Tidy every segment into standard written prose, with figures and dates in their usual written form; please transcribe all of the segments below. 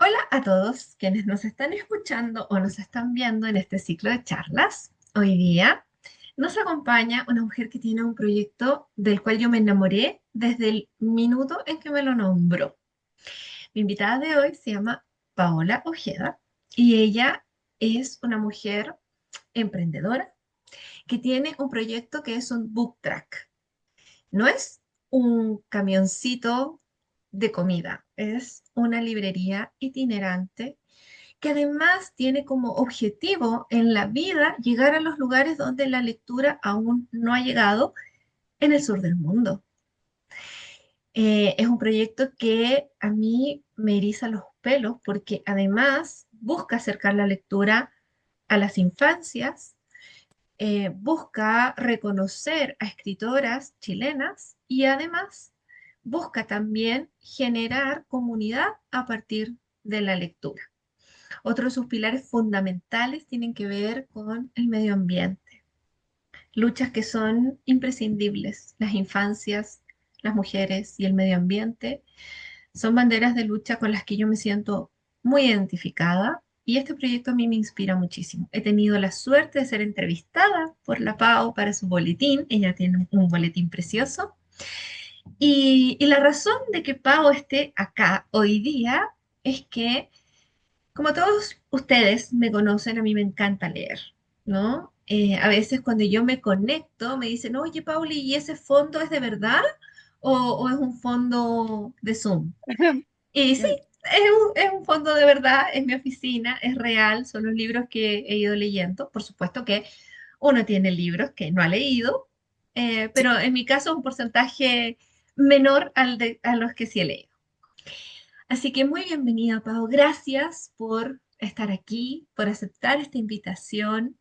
Hola a todos quienes nos están escuchando o nos están viendo en este ciclo de charlas. Hoy día nos acompaña una mujer que tiene un proyecto del cual yo me enamoré desde el minuto en que me lo nombró. Mi invitada de hoy se llama Paola Ojeda y ella es una mujer emprendedora que tiene un proyecto que es un book track. No es un camioncito de comida, es una librería itinerante que además tiene como objetivo en la vida llegar a los lugares donde la lectura aún no ha llegado en el sur del mundo. Es un proyecto que a mí me eriza los pelos porque además busca acercar la lectura a las infancias, busca reconocer a escritoras chilenas y además busca también generar comunidad a partir de la lectura. Otro de sus pilares fundamentales tienen que ver con el medio ambiente, luchas que son imprescindibles. Las infancias, las mujeres y el medio ambiente son banderas de lucha con las que yo me siento muy identificada y este proyecto a mí me inspira muchísimo. He tenido la suerte de ser entrevistada por la PAO para su boletín. Ella tiene un boletín precioso. Y la razón de que PAO esté acá hoy día es que como todos ustedes me conocen, a mí me encanta leer, ¿no? A veces cuando yo me conecto me dicen, oye, Pauli, ¿y ese fondo es de verdad o es un fondo de Zoom? Y sí, es un fondo de verdad, es mi oficina, es real, son los libros que he ido leyendo. Por supuesto que uno tiene libros que no ha leído, pero en mi caso es un porcentaje menor a los que sí he leído. Así que muy bienvenida, Pau. Gracias por estar aquí, por aceptar esta invitación,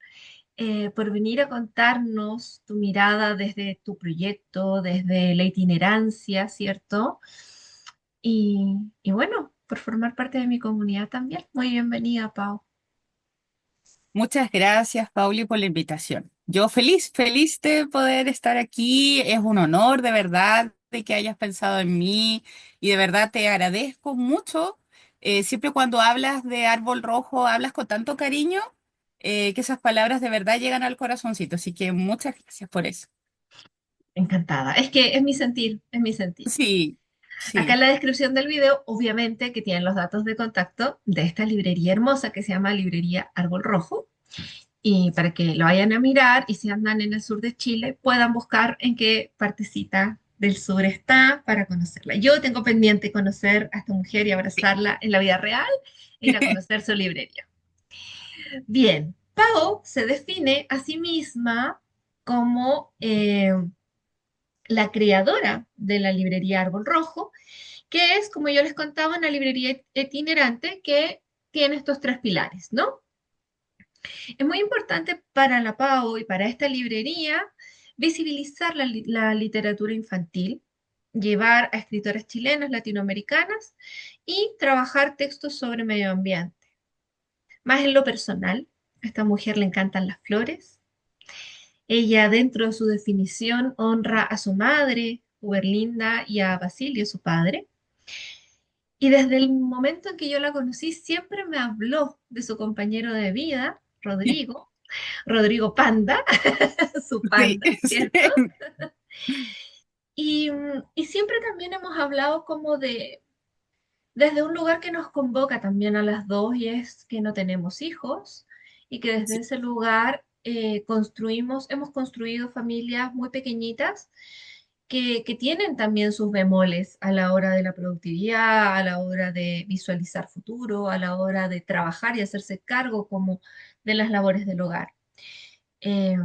por venir a contarnos tu mirada desde tu proyecto, desde la itinerancia, ¿cierto? Y bueno, por formar parte de mi comunidad también. Muy bienvenida, Pau. Muchas gracias, Pauli, por la invitación. Yo feliz de poder estar aquí. Es un honor, de verdad, de que hayas pensado en mí y de verdad te agradezco mucho. Siempre cuando hablas de Árbol Rojo, hablas con tanto cariño que esas palabras de verdad llegan al corazoncito. Así que muchas gracias por eso. Encantada. Es que es mi sentir, es mi sentir. Sí, Acá sí. en la descripción del video, obviamente, que tienen los datos de contacto de esta librería hermosa que se llama Librería Árbol Rojo. Y para que lo vayan a mirar y si andan en el sur de Chile, puedan buscar en qué partecita del sur está para conocerla. Yo tengo pendiente conocer a esta mujer y abrazarla en la vida real e ir a conocer su librería. Bien, Pau se define a sí misma como la creadora de la librería Árbol Rojo, que es, como yo les contaba, una librería itinerante que tiene estos tres pilares, ¿no? Es muy importante para la PAO y para esta librería visibilizar la literatura infantil, llevar a escritoras chilenas, latinoamericanas y trabajar textos sobre medio ambiente. Más en lo personal, a esta mujer le encantan las flores. Ella, dentro de su definición, honra a su madre, Uberlinda, y a Basilio, su padre. Y desde el momento en que yo la conocí, siempre me habló de su compañero de vida, Rodrigo, Rodrigo Panda, su Sí, panda, sí. ¿cierto? Y siempre también hemos hablado como desde un lugar que nos convoca también a las dos y es que no tenemos hijos y que desde ese lugar hemos construido familias muy pequeñitas que tienen también sus bemoles a la hora de la productividad, a la hora de visualizar futuro, a la hora de trabajar y hacerse cargo como de las labores del hogar. Eh,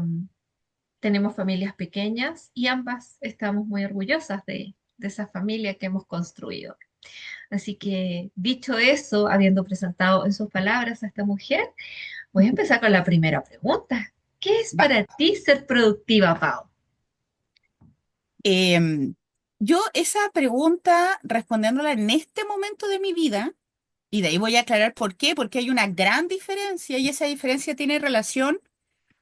Tenemos familias pequeñas y ambas estamos muy orgullosas de esa familia que hemos construido. Así que, dicho eso, habiendo presentado en sus palabras a esta mujer, voy a empezar con la primera pregunta. ¿Qué es para Vamos. ti ser productiva, Pau? Em, yo esa pregunta, respondiéndola en este momento de mi vida, y de ahí voy a aclarar por qué, porque hay una gran diferencia y esa diferencia tiene relación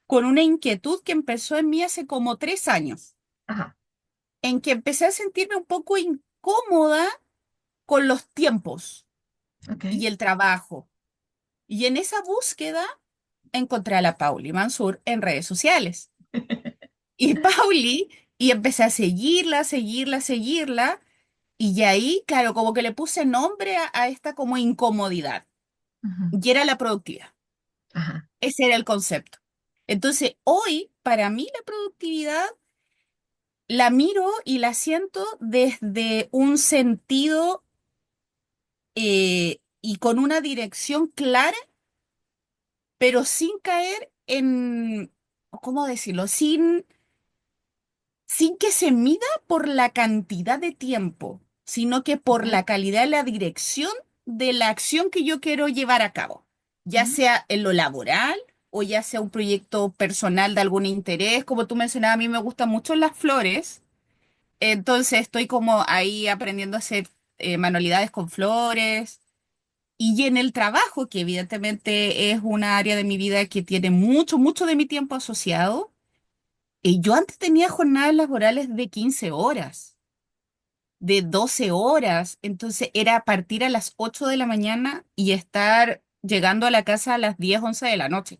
con una inquietud que empezó en mí hace como 3 años, Ajá, en que empecé a sentirme un poco incómoda con los tiempos. Ok. y el trabajo. Y en esa búsqueda encontré a la Pauli Mansur en redes sociales. Y Pauli, y empecé a seguirla, seguirla, seguirla. Y ahí, claro, como que le puse nombre a esta como incomodidad. Ujú. Y era la productividad. Ajá. Ese era el concepto. Entonces, hoy, para mí, la productividad la miro y la siento desde un sentido y con una dirección clara, pero sin caer en, ¿cómo decirlo? Sin que se mida por la cantidad de tiempo, sino que por Ok. la calidad y la dirección de la acción que yo quiero llevar a cabo, ya Mm, sea en lo laboral o ya sea un proyecto personal de algún interés. Como tú mencionabas, a mí me gustan mucho las flores, entonces estoy como ahí aprendiendo a hacer manualidades con flores. Y en el trabajo, que evidentemente es una área de mi vida que tiene mucho, mucho de mi tiempo asociado, yo antes tenía jornadas laborales de 15 horas, de 12 horas, entonces era partir a las 8 de la mañana y estar llegando a la casa a las 10 11 de la noche.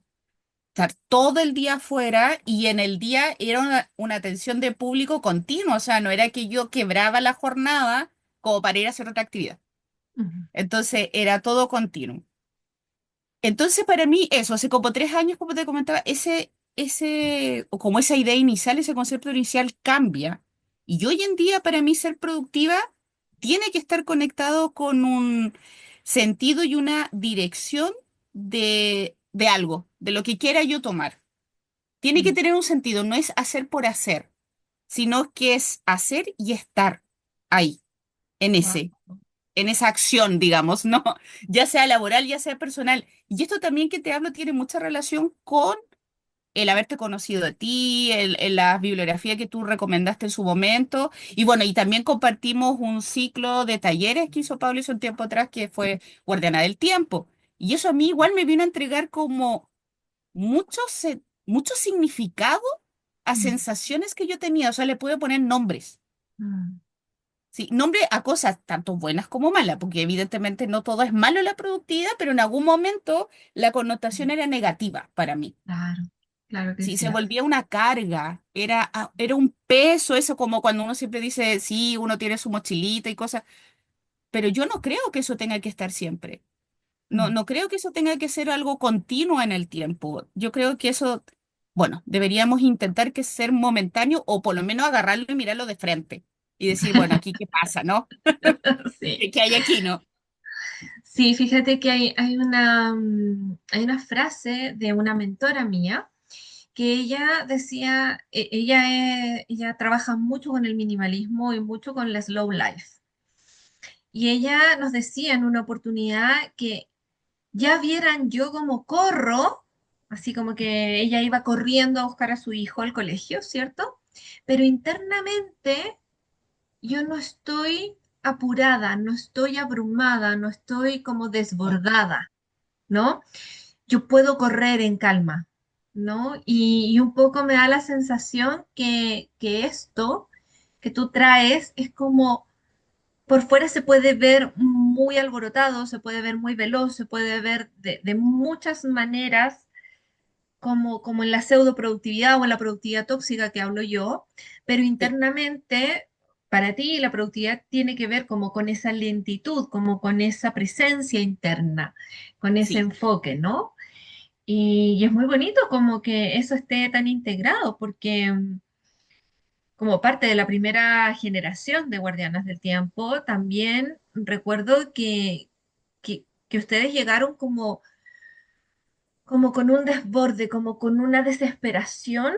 Estar todo el día afuera y en el día era una atención de público continua, o sea, no era que yo quebraba la jornada como para ir a hacer otra actividad. ujú. Entonces era todo continuo. Entonces, para mí, eso, hace como 3 años, como te comentaba, o como esa idea inicial, ese concepto inicial cambia. Y hoy en día, para mí, ser productiva tiene que estar conectado con un sentido y una dirección de algo, de lo que quiera yo tomar. Tiene que Mm. tener un sentido, no es hacer por hacer, sino que es hacer y estar ahí, en Wow. ese en esa acción, digamos, ¿no? Ya sea laboral, ya sea personal. Y esto también que te hablo tiene mucha relación con el haberte conocido de ti, la bibliografía que tú recomendaste en su momento. Y bueno, y también compartimos un ciclo de talleres que hizo Pablo hace un tiempo atrás, que fue Guardiana del Tiempo. Y eso a mí igual me vino a entregar como mucho significado a Mm, sensaciones que yo tenía. O sea, le puedo poner nombres. mm. Sí, nombre a cosas tanto buenas como malas, porque evidentemente no todo es malo en la productividad, pero en algún momento la connotación era negativa para mí. Claro, claro que Sí, se sí. volvía una carga, era un peso, eso como cuando uno siempre dice, sí, uno tiene su mochilita y cosas, pero yo no creo que eso tenga que estar siempre. No, Mm, no creo que eso tenga que ser algo continuo en el tiempo. Yo creo que eso, bueno, deberíamos intentar que ser momentáneo o por lo menos agarrarlo y mirarlo de frente y decir, bueno, aquí qué pasa, ¿no? sí. ¿Qué hay aquí, no? Sí, fíjate que hay una frase de una mentora mía que ella decía, ella trabaja mucho con el minimalismo y mucho con la slow life. Y ella nos decía en una oportunidad que ya vieran yo como corro, así como que ella iba corriendo a buscar a su hijo al colegio, ¿cierto? Pero internamente yo no estoy apurada, no estoy abrumada, no estoy como desbordada, ¿no? Yo puedo correr en calma, ¿no? Y un poco me da la sensación que esto que tú traes es como, por fuera se puede ver muy alborotado, se puede ver muy veloz, se puede ver de muchas maneras como en la pseudo productividad o en la productividad tóxica que hablo yo, pero Sí, internamente para ti la productividad tiene que ver como con esa lentitud, como con esa presencia interna, con ese sí, enfoque, ¿no? Y es muy bonito como que eso esté tan integrado, porque como parte de la primera generación de Guardianas del Tiempo, también recuerdo que ustedes llegaron como con un desborde, como con una desesperación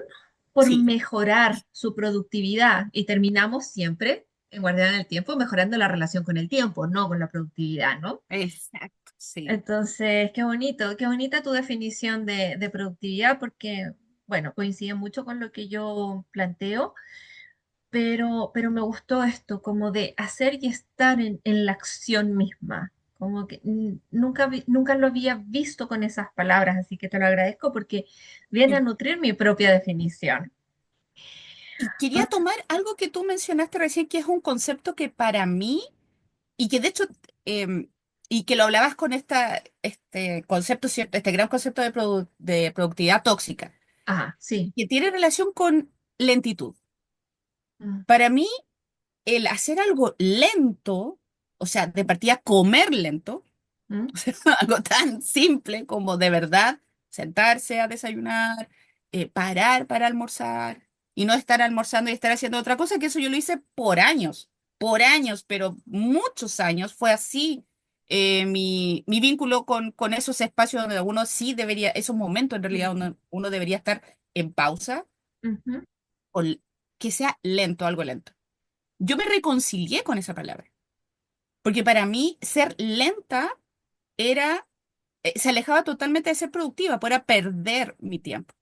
por sí, mejorar su productividad y terminamos siempre en Guardián del Tiempo mejorando la relación con el tiempo, no con la productividad, ¿no? exacto, sí. Entonces, qué bonita tu definición de productividad porque, bueno, coincide mucho con lo que yo planteo, pero me gustó esto, como de hacer y estar en la acción misma. Como que nunca lo había visto con esas palabras, así que te lo agradezco porque viene a Sí. nutrir mi propia definición. Y quería Ah, tomar algo que tú mencionaste recién, que es un concepto que para mí, y que de hecho, em, y que lo hablabas con este concepto, ¿cierto? Este gran concepto de productividad tóxica, Ah, sí. que tiene relación con lentitud. Mm, Para mí, el hacer algo lento, o sea, de partida comer lento, mm, algo tan simple como de verdad sentarse a desayunar, parar para almorzar y no estar almorzando y estar haciendo otra cosa, que eso yo lo hice por años, pero muchos años fue así. Mi vínculo con esos espacios donde uno sí debería, esos momentos en realidad mm, uno debería estar en pausa, ujú, o que sea lento, algo lento. Yo me reconcilié con esa palabra, porque para mí ser lenta era se alejaba totalmente de ser productiva, pues era perder mi tiempo.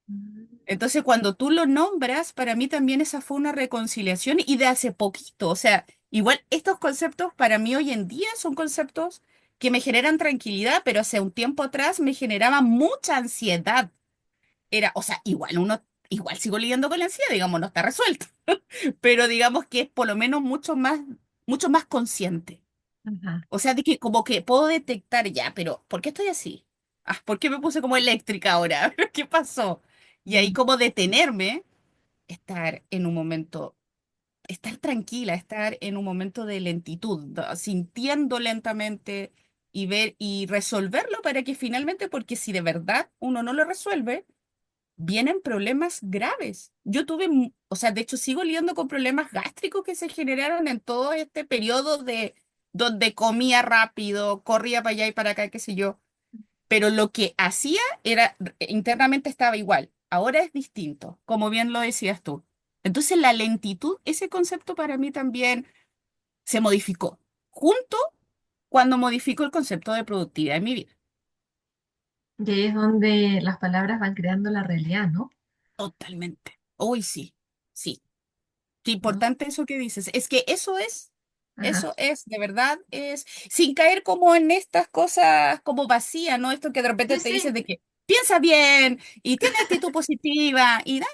mm, Entonces, cuando tú lo nombras, para mí también esa fue una reconciliación y de hace poquito. O sea, igual estos conceptos para mí hoy en día son conceptos que me generan tranquilidad, pero hace un tiempo atrás me generaban mucha ansiedad. Era, o sea, igual sigo lidiando con la ansiedad, digamos, no está resuelto, pero digamos que es por lo menos mucho más consciente. ajá, O sea, de que como que puedo detectar ya, pero ¿por qué estoy así? Ah, ¿por qué me puse como eléctrica ahora? ¿Qué pasó? Y ahí mm, como detenerme, estar en un momento, estar tranquila, estar en un momento de lentitud, sintiendo lentamente y ver y resolverlo para que finalmente, porque si de verdad uno no lo resuelve, vienen problemas graves. Yo tuve, o sea, de hecho sigo lidiando con problemas gástricos que se generaron en todo este periodo de donde comía rápido, corría para allá y para acá, qué sé yo, pero lo que hacía era, internamente estaba igual. Ahora es distinto, como bien lo decías tú. Entonces la lentitud, ese concepto para mí también se modificó, junto cuando modificó el concepto de productividad en mi vida. y ahí es donde las palabras van creando la realidad, ¿no? Totalmente. Hoy sí, sí. Qué ¿No? importante eso que dices. Es que Ajá. eso es, de verdad, es, sin caer como en estas cosas como vacías, ¿no? Esto que de repente Sí, te dicen sí, de que piensa bien y tiene actitud positiva y da.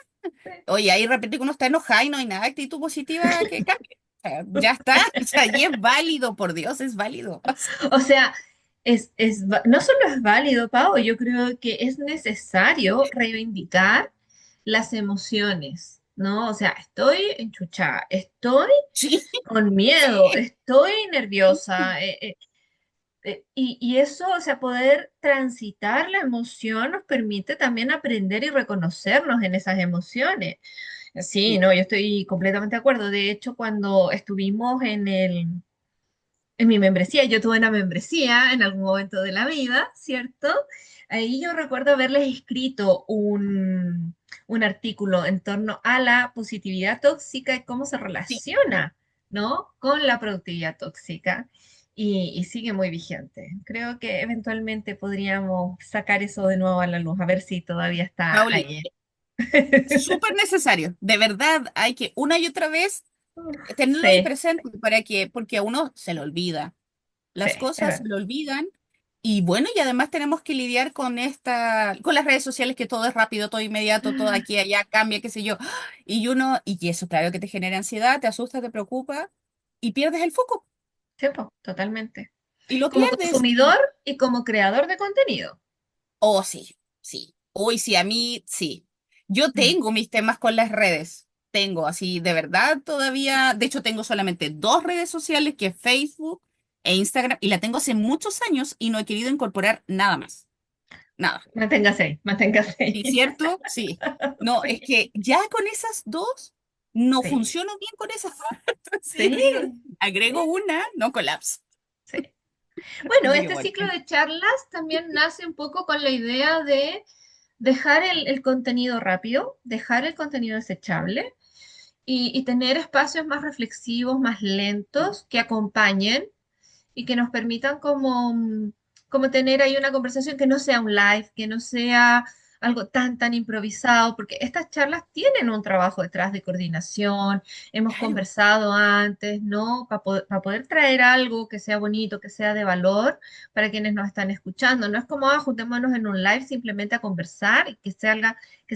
Oye, ahí repente que uno está enojado y no hay nada de actitud positiva que cambie. O sea, ya está, o sea, y es válido, por Dios, es válido. o sea, no solo es válido, Pau, yo creo que es necesario reivindicar las emociones, ¿no? O sea, estoy enchuchada, estoy Sí, con miedo, sí, estoy nerviosa, y eso, o sea, poder transitar la emoción nos permite también aprender y reconocernos en esas emociones. Sí, sí. no, yo estoy completamente de acuerdo. De hecho, cuando estuvimos en mi membresía, yo tuve una membresía en algún momento de la vida, ¿cierto? Ahí yo recuerdo haberles escrito un artículo en torno a la positividad tóxica y cómo se Sí. relaciona, ¿no? Con la productividad tóxica. Y sigue muy vigente. Creo que eventualmente podríamos sacar eso de nuevo a la luz, a ver si todavía está Pauli, ahí. súper necesario. De verdad, hay que una y otra vez tenerlo ahí Sí, presente para que, porque a uno se le olvida. sí, Las es cosas se verdad. le olvidan. Y bueno, y además tenemos que lidiar con con las redes sociales, que todo es rápido, todo inmediato, todo aquí, allá, cambia, qué sé yo. Y eso claro que te genera ansiedad, te asusta, te preocupa, y pierdes el foco. Sí, po, totalmente. Y lo Como pierdes. consumidor y como creador de contenido. Oh, sí, sí. Hoy sí, a mí sí. Yo Mm. tengo mis temas con las redes. Tengo así, de verdad, todavía. De hecho, tengo solamente dos redes sociales, que es Facebook e Instagram, y la tengo hace muchos años y no he querido incorporar nada más. Nada. Manténgase ahí, manténgase ahí. ¿Sí, cierto? Sí. No, es que ya con esas dos no Sí, funciono bien con esas. Sí, sí, digo, sí, agrego una, no colapso. sí. Bueno, Así que este bueno. ciclo de charlas también nace un poco con la idea de dejar el contenido rápido, dejar el contenido desechable y tener espacios más reflexivos, más lentos, que acompañen y que nos permitan como, como tener ahí una conversación que no sea un live, que no sea algo tan improvisado, porque estas charlas tienen un trabajo detrás de coordinación, hemos Claro. conversado antes, ¿no? Para poder traer algo que sea bonito, que sea de valor para quienes nos están escuchando. No es como, juntémonos en un live simplemente a conversar y que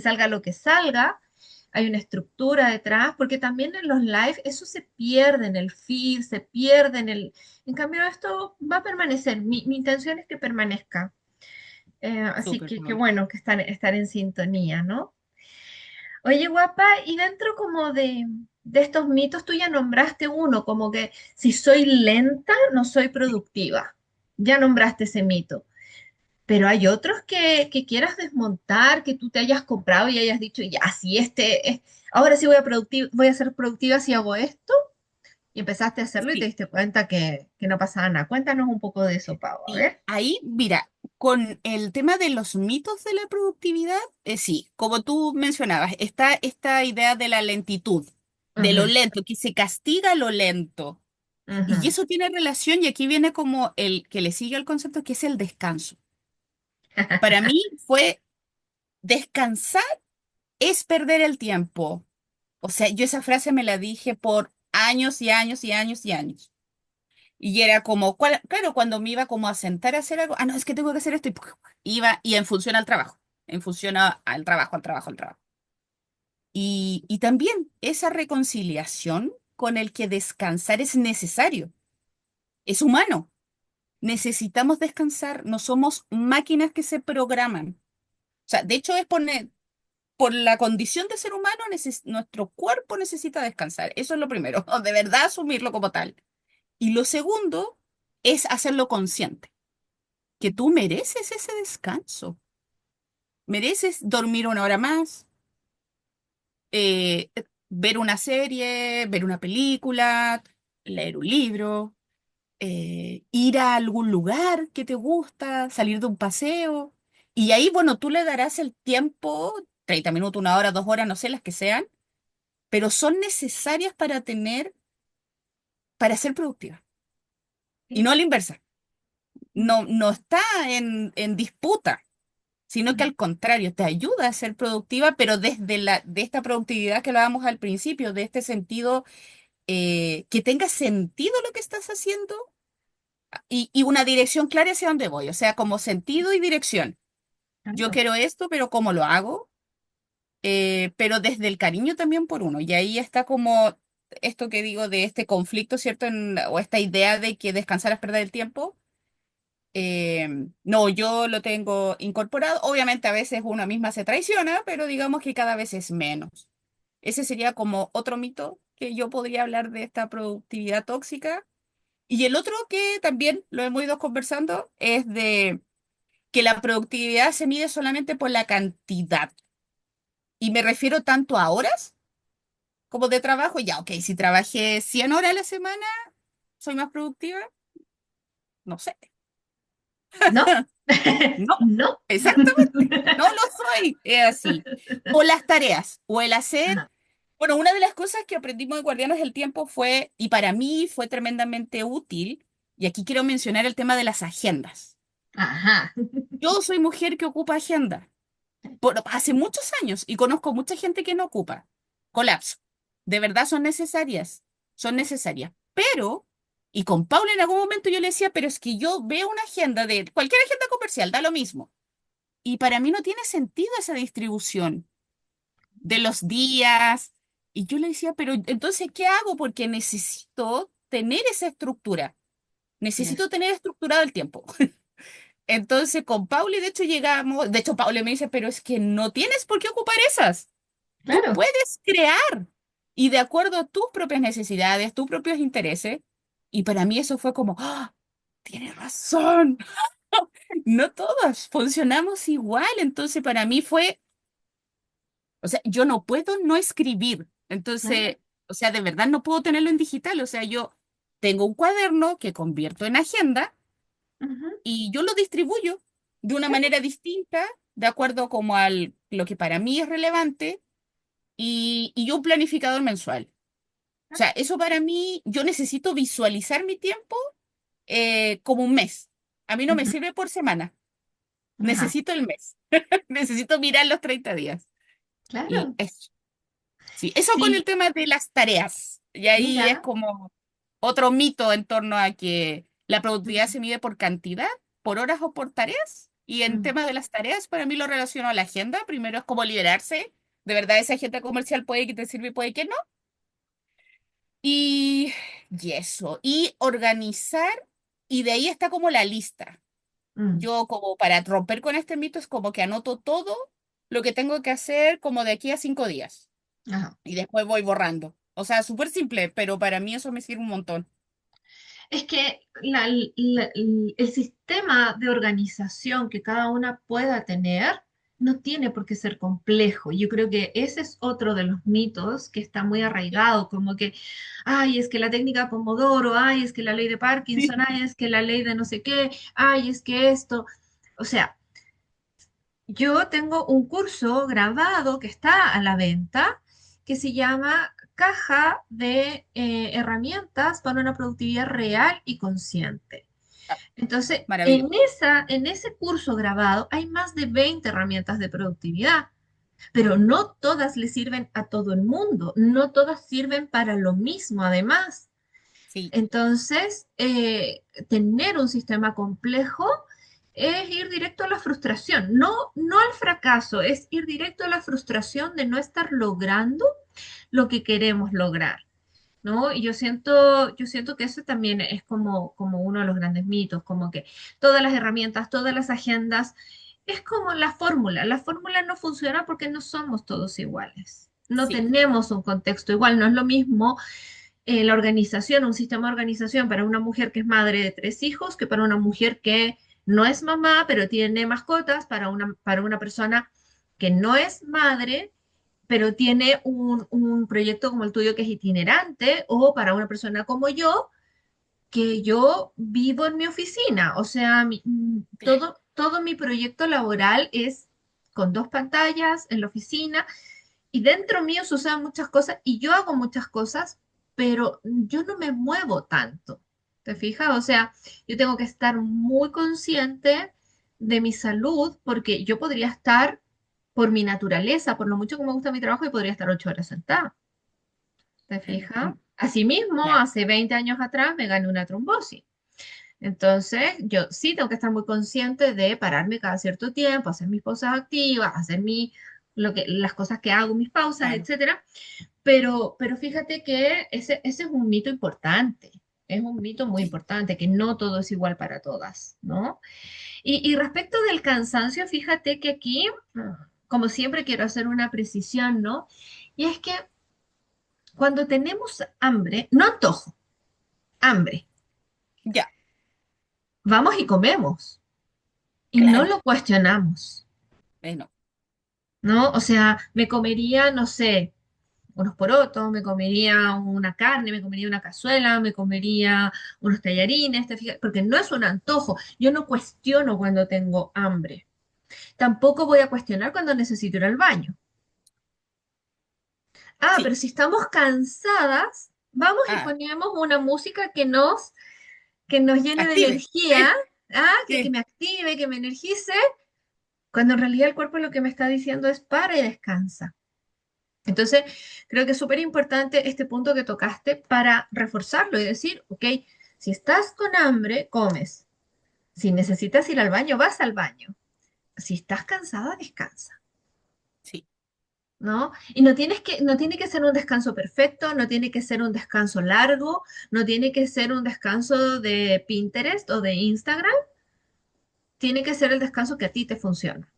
salga lo que salga, hay una estructura detrás, porque también en los live eso se pierde en el feed, se pierde en el... En cambio, esto va a permanecer. Mi intención es que permanezca. Así Súper, que Paula. bueno, que estar en sintonía, ¿no? Oye, guapa, y dentro como de estos mitos, tú ya nombraste uno, como que si soy lenta, no soy productiva. Ya nombraste ese mito. Pero hay otros que quieras desmontar, que tú te hayas comprado y hayas dicho, ya, si ahora sí voy a ser productiva si hago esto, y empezaste a hacerlo y te Sí. diste cuenta que no pasaba nada. Cuéntanos un poco de eso, Pau, a Y ver. ahí, mira, con el tema de los mitos de la productividad, sí, como tú mencionabas, está esta idea de la lentitud, de lo Ujú, lento, que se castiga lo lento. Y ujú. eso tiene relación, y aquí viene como el que le sigue al concepto, que es el descanso. Para mí fue descansar es perder el tiempo. O sea, yo esa frase me la dije por años y años y años y años. Y era como, claro, cuando me iba como a sentar a hacer algo, no, es que tengo que hacer esto, y iba y en función al trabajo, en función al trabajo, al trabajo, al trabajo. Y también esa reconciliación con el que descansar es necesario, es humano. Necesitamos descansar, no somos máquinas que se programan. O sea, de hecho es por la condición de ser humano, nuestro cuerpo necesita descansar. Eso es lo primero, de verdad asumirlo como tal. Y lo segundo es hacerlo consciente, que tú mereces ese descanso, mereces dormir una hora más, ver una serie, ver una película, leer un libro, ir a algún lugar que te gusta, salir de un paseo. Y ahí, bueno, tú le darás el tiempo, 30 minutos, una hora, 2 horas, no sé, las que sean, pero son necesarias para ser productiva. Y no Sí. a la inversa. No, no está en disputa, sino que Ujú. al contrario, te ayuda a ser productiva, pero de esta productividad que hablábamos al principio, de este sentido, que tenga sentido lo que estás haciendo y una dirección clara hacia dónde voy, o sea, como sentido y dirección. Yo Claro. quiero esto, pero ¿cómo lo hago? Pero desde el cariño también por uno. Y ahí está como esto que digo de este conflicto, ¿cierto? O esta idea de que descansar es perder el tiempo. No, yo lo tengo incorporado. Obviamente a veces una misma se traiciona, pero digamos que cada vez es menos. Ese sería como otro mito que yo podría hablar de esta productividad tóxica. Y el otro que también lo hemos ido conversando es de que la productividad se mide solamente por la cantidad. Y me refiero tanto a horas como de trabajo. Ya, ok, si trabajé 100 horas a la semana, ¿soy más productiva? No sé. ¿No? No, ¿No? exactamente. No lo soy. Es así. O las tareas, o el hacer. Ajá. Bueno, una de las cosas que aprendimos de Guardianes del Tiempo fue, y para mí fue tremendamente útil, y aquí quiero mencionar el tema de las agendas. Ajá. Yo soy mujer que ocupa agenda hace muchos años y conozco mucha gente que no ocupa. Colapso. De verdad son necesarias. Pero, y con Paula en algún momento yo le decía, pero es que yo veo una agenda de cualquier agenda comercial, da lo mismo. Y para mí no tiene sentido esa distribución de los días. Y yo le decía, pero entonces, ¿qué hago? Porque necesito tener esa estructura. Yes. Necesito tener estructurado el tiempo. Entonces, con Pauli, de hecho, llegamos. De hecho, Pauli me dice, pero es que no tienes por qué ocupar esas. Tú Claro. puedes crear y de acuerdo a tus propias necesidades, tus propios intereses. Y para mí eso fue como, ¡ah! Tienes razón. No todas funcionamos igual. Entonces, para mí fue, o sea, yo no puedo no escribir. Claro. Entonces, o sea, de verdad no puedo tenerlo en digital. O sea, yo tengo un cuaderno que convierto en agenda Ujú. y yo lo distribuyo de una Claro. manera distinta, de acuerdo como al lo que para mí es relevante y yo un planificador mensual. O sea, eso para mí, yo necesito visualizar mi tiempo como un mes. A mí no me Ujú. sirve por semana, Ajá. necesito el mes, necesito mirar los 30 días. Y Claro. eso. Sí, eso con el Sí, tema de las tareas. Y ahí es mira. como otro mito en torno a que la productividad Ujú. se mide por cantidad, por horas o por tareas. Y en Mm. tema de las tareas, para mí lo relaciono a la agenda. Primero es como liberarse. De verdad, esa agenda comercial puede que te sirva y puede que no. Y, y eso, y organizar, y de ahí está como la lista. Mm, Yo como para romper con este mito es como que anoto todo lo que tengo que hacer como de aquí a 5 días ajá. y después voy borrando. O sea, súper simple, pero para mí eso me sirve un montón. Es que el sistema de organización que cada una pueda tener no tiene por qué ser complejo. Yo creo que ese es otro de los mitos que está muy Sí. arraigado, como que, ay, es que la técnica Pomodoro, ay, es que la ley de Parkinson, Sí. ay, es que la ley de no sé qué, ay, es que esto. O sea, yo tengo un curso grabado que está a la venta que se llama Caja de Herramientas para una productividad real y consciente. Ah, Entonces, maravilloso. en ese curso grabado hay más de 20 herramientas de productividad, pero no todas le sirven a todo el mundo, no todas sirven para lo mismo además. Sí, Entonces, tener un sistema complejo es ir directo a la frustración, no al fracaso, es ir directo a la frustración de no estar logrando lo que queremos lograr, ¿no? Y yo siento que eso también es como uno de los grandes mitos, como que todas las herramientas, todas las agendas, es como la fórmula no funciona porque no somos todos iguales. No sí, tenemos un contexto igual, no es lo mismo la organización, un sistema de organización para una mujer que es madre de 3 hijos, que para una mujer que no es mamá, pero tiene mascotas, para una persona que no es madre, pero tiene un proyecto como el tuyo que es itinerante, o para una persona como yo, que yo vivo en mi oficina. O sea, todo mi proyecto laboral es con 2 pantallas en la oficina y dentro mío suceden muchas cosas y yo hago muchas cosas, pero yo no me muevo tanto. ¿Te fijas? O sea, yo tengo que estar muy consciente de mi salud porque yo podría estar, por mi naturaleza, por lo mucho que me gusta mi trabajo, y podría estar 8 horas sentada. ¿Te fijas? Asimismo, claro. hace 20 años atrás me gané una trombosis. Entonces, yo sí tengo que estar muy consciente de pararme cada cierto tiempo, hacer mis pausas activas, las cosas que hago, mis pausas, Claro. etcétera. Pero fíjate que ese es un mito importante. Es un mito muy Sí. importante, que no todo es igual para todas, ¿no? Y respecto del cansancio, fíjate que aquí, como siempre, quiero hacer una precisión, ¿no? Y es que cuando tenemos hambre, no antojo, hambre, Ya, vamos y comemos y no claro. lo cuestionamos. Bueno, ¿No? O sea, me comería, no sé, unos porotos, me comería una carne, me comería una cazuela, me comería unos tallarines, ¿te fijas? Porque no es un antojo. Yo no cuestiono cuando tengo hambre. Tampoco voy a cuestionar cuando necesito ir al baño. Ah, sí. pero si estamos cansadas, vamos y Ah, ponemos una música que nos llene de active. energía, que Sí, me active, que me energice, cuando en realidad el cuerpo lo que me está diciendo es para y descansa. Entonces, creo que es súper importante este punto que tocaste para reforzarlo y decir, ok, si estás con hambre, comes. Si necesitas ir al baño, vas al baño. Si estás cansada, descansa, sí, ¿no? Y no tiene que ser un descanso perfecto, no tiene que ser un descanso largo, no tiene que ser un descanso de Pinterest o de Instagram, tiene que ser el descanso que a ti te funciona,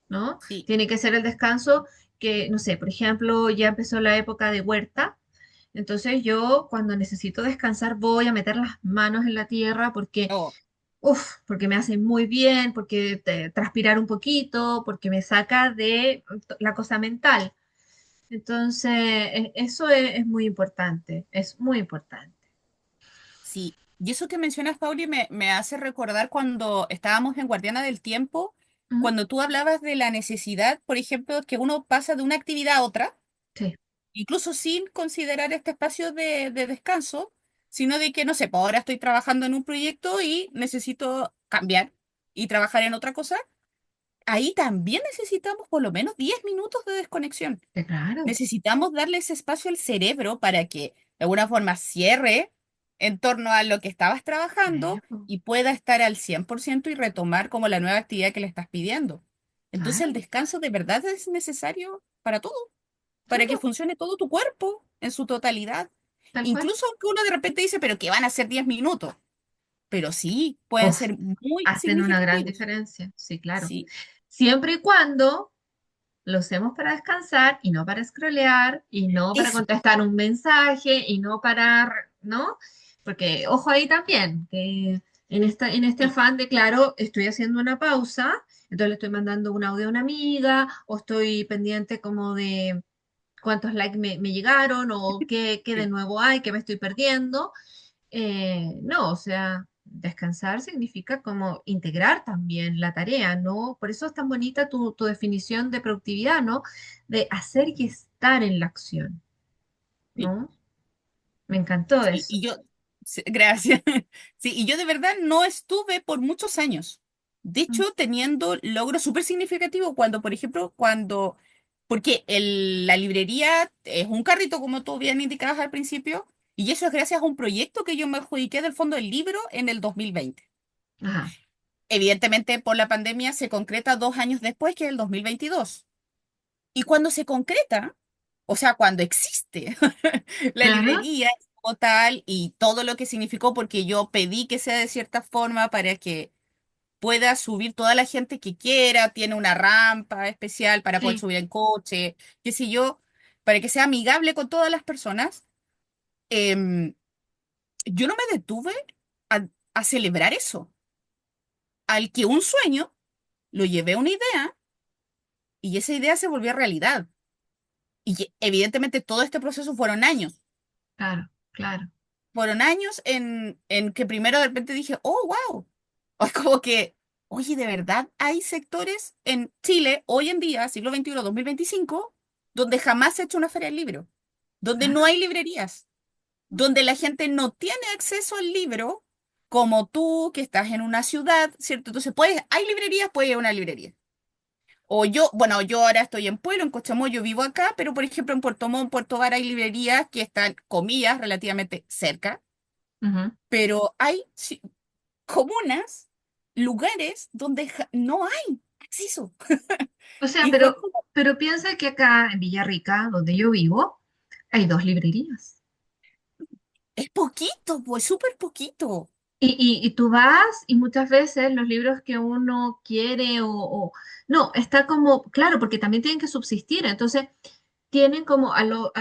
¿no? sí. Tiene que ser el descanso que, no sé, por ejemplo, ya empezó la época de huerta. Entonces yo cuando necesito descansar voy a meter las manos en la tierra porque, Oh, porque me hace muy bien, porque transpirar un poquito, porque me saca de la cosa mental. Entonces, eso es muy importante, es muy importante. sí. Y eso que mencionas, Pauli, me hace recordar cuando estábamos en Guardiana del Tiempo, Ujú. cuando tú hablabas de la necesidad, por ejemplo, que uno pasa de una actividad a otra, Sí, incluso sin considerar este espacio de descanso, sino de que, no sé, pues ahora estoy trabajando en un proyecto y necesito cambiar y trabajar en otra cosa. Ahí también necesitamos por lo menos 10 minutos de desconexión. sí, claro. Necesitamos darle ese espacio al cerebro para que de alguna forma cierre en torno a lo que estabas Sí, trabajando po, y pueda estar al 100% y retomar como la nueva actividad que le estás pidiendo. Entonces el claro. descanso de verdad es necesario para todo. Sí, para que po, funcione todo tu cuerpo en su totalidad. tal cual. Incluso aunque uno de repente dice, pero que van a ser 10 minutos, pero sí, pueden Uf, ser muy hacen una gran significativos. diferencia. Sí, claro. Sí, Siempre y cuando lo usemos para descansar y no para scrollear y no para eso. contestar un mensaje y no para, ¿no? Porque ojo ahí también, que en este Sí, afán de, claro, estoy haciendo una pausa, entonces le estoy mandando un audio a una amiga o estoy pendiente como de cuántos likes me llegaron o qué de sí. nuevo hay, que me estoy perdiendo. No, o sea, descansar significa como integrar también la tarea, ¿no? Por eso es tan bonita tu definición de productividad, ¿no? De hacer y estar en la acción, Sí. ¿no? Me encantó Sí, eso. y yo, sí, gracias. Sí, y yo de verdad no estuve por muchos años. De Mm. hecho, teniendo logros súper significativos cuando, por ejemplo, porque la librería es un carrito, como tú bien indicabas al principio, y eso es gracias a un proyecto que yo me adjudiqué del Fondo del Libro en el 2020. Ajá, Evidentemente, por la pandemia se concreta 2 años después, que es el 2022. Y cuando se concreta, o sea, cuando existe la claro, librería como tal y todo lo que significó, porque yo pedí que sea de cierta forma para que pueda subir toda la gente que quiera, tiene una rampa especial para poder sí, subir en coche, qué sé yo, para que sea amigable con todas las personas. em, yo no me detuve a, a celebrar eso, al que un sueño lo llevé a una idea y esa idea se volvió realidad. Y evidentemente todo este proceso claro, claro. fueron años en que primero de repente dije, oh, wow. O es como que, oye, de verdad hay sectores en Chile, hoy en día, siglo XXI, 2025, donde jamás se ha hecho una feria del libro, donde no Claro. hay librerías, donde la gente no tiene acceso al libro, como tú, que estás en una ciudad, ¿cierto? Entonces, hay librerías, puedes ir a una librería. O yo, bueno, yo ahora estoy en Pueblo, en Cochamoyo, vivo acá, pero por ejemplo en Puerto Montt, Puerto Vara hay librerías que están, comillas, relativamente cerca, Ujú. pero hay comunas, lugares donde no hay acceso. O sea, Y fue como, pero piensa que acá en Villarrica, donde yo vivo, hay dos librerías. es poquito, pues súper poquito. Y tú vas y muchas veces los libros que uno quiere no, está como, claro, porque también tienen que subsistir, entonces tienen como a los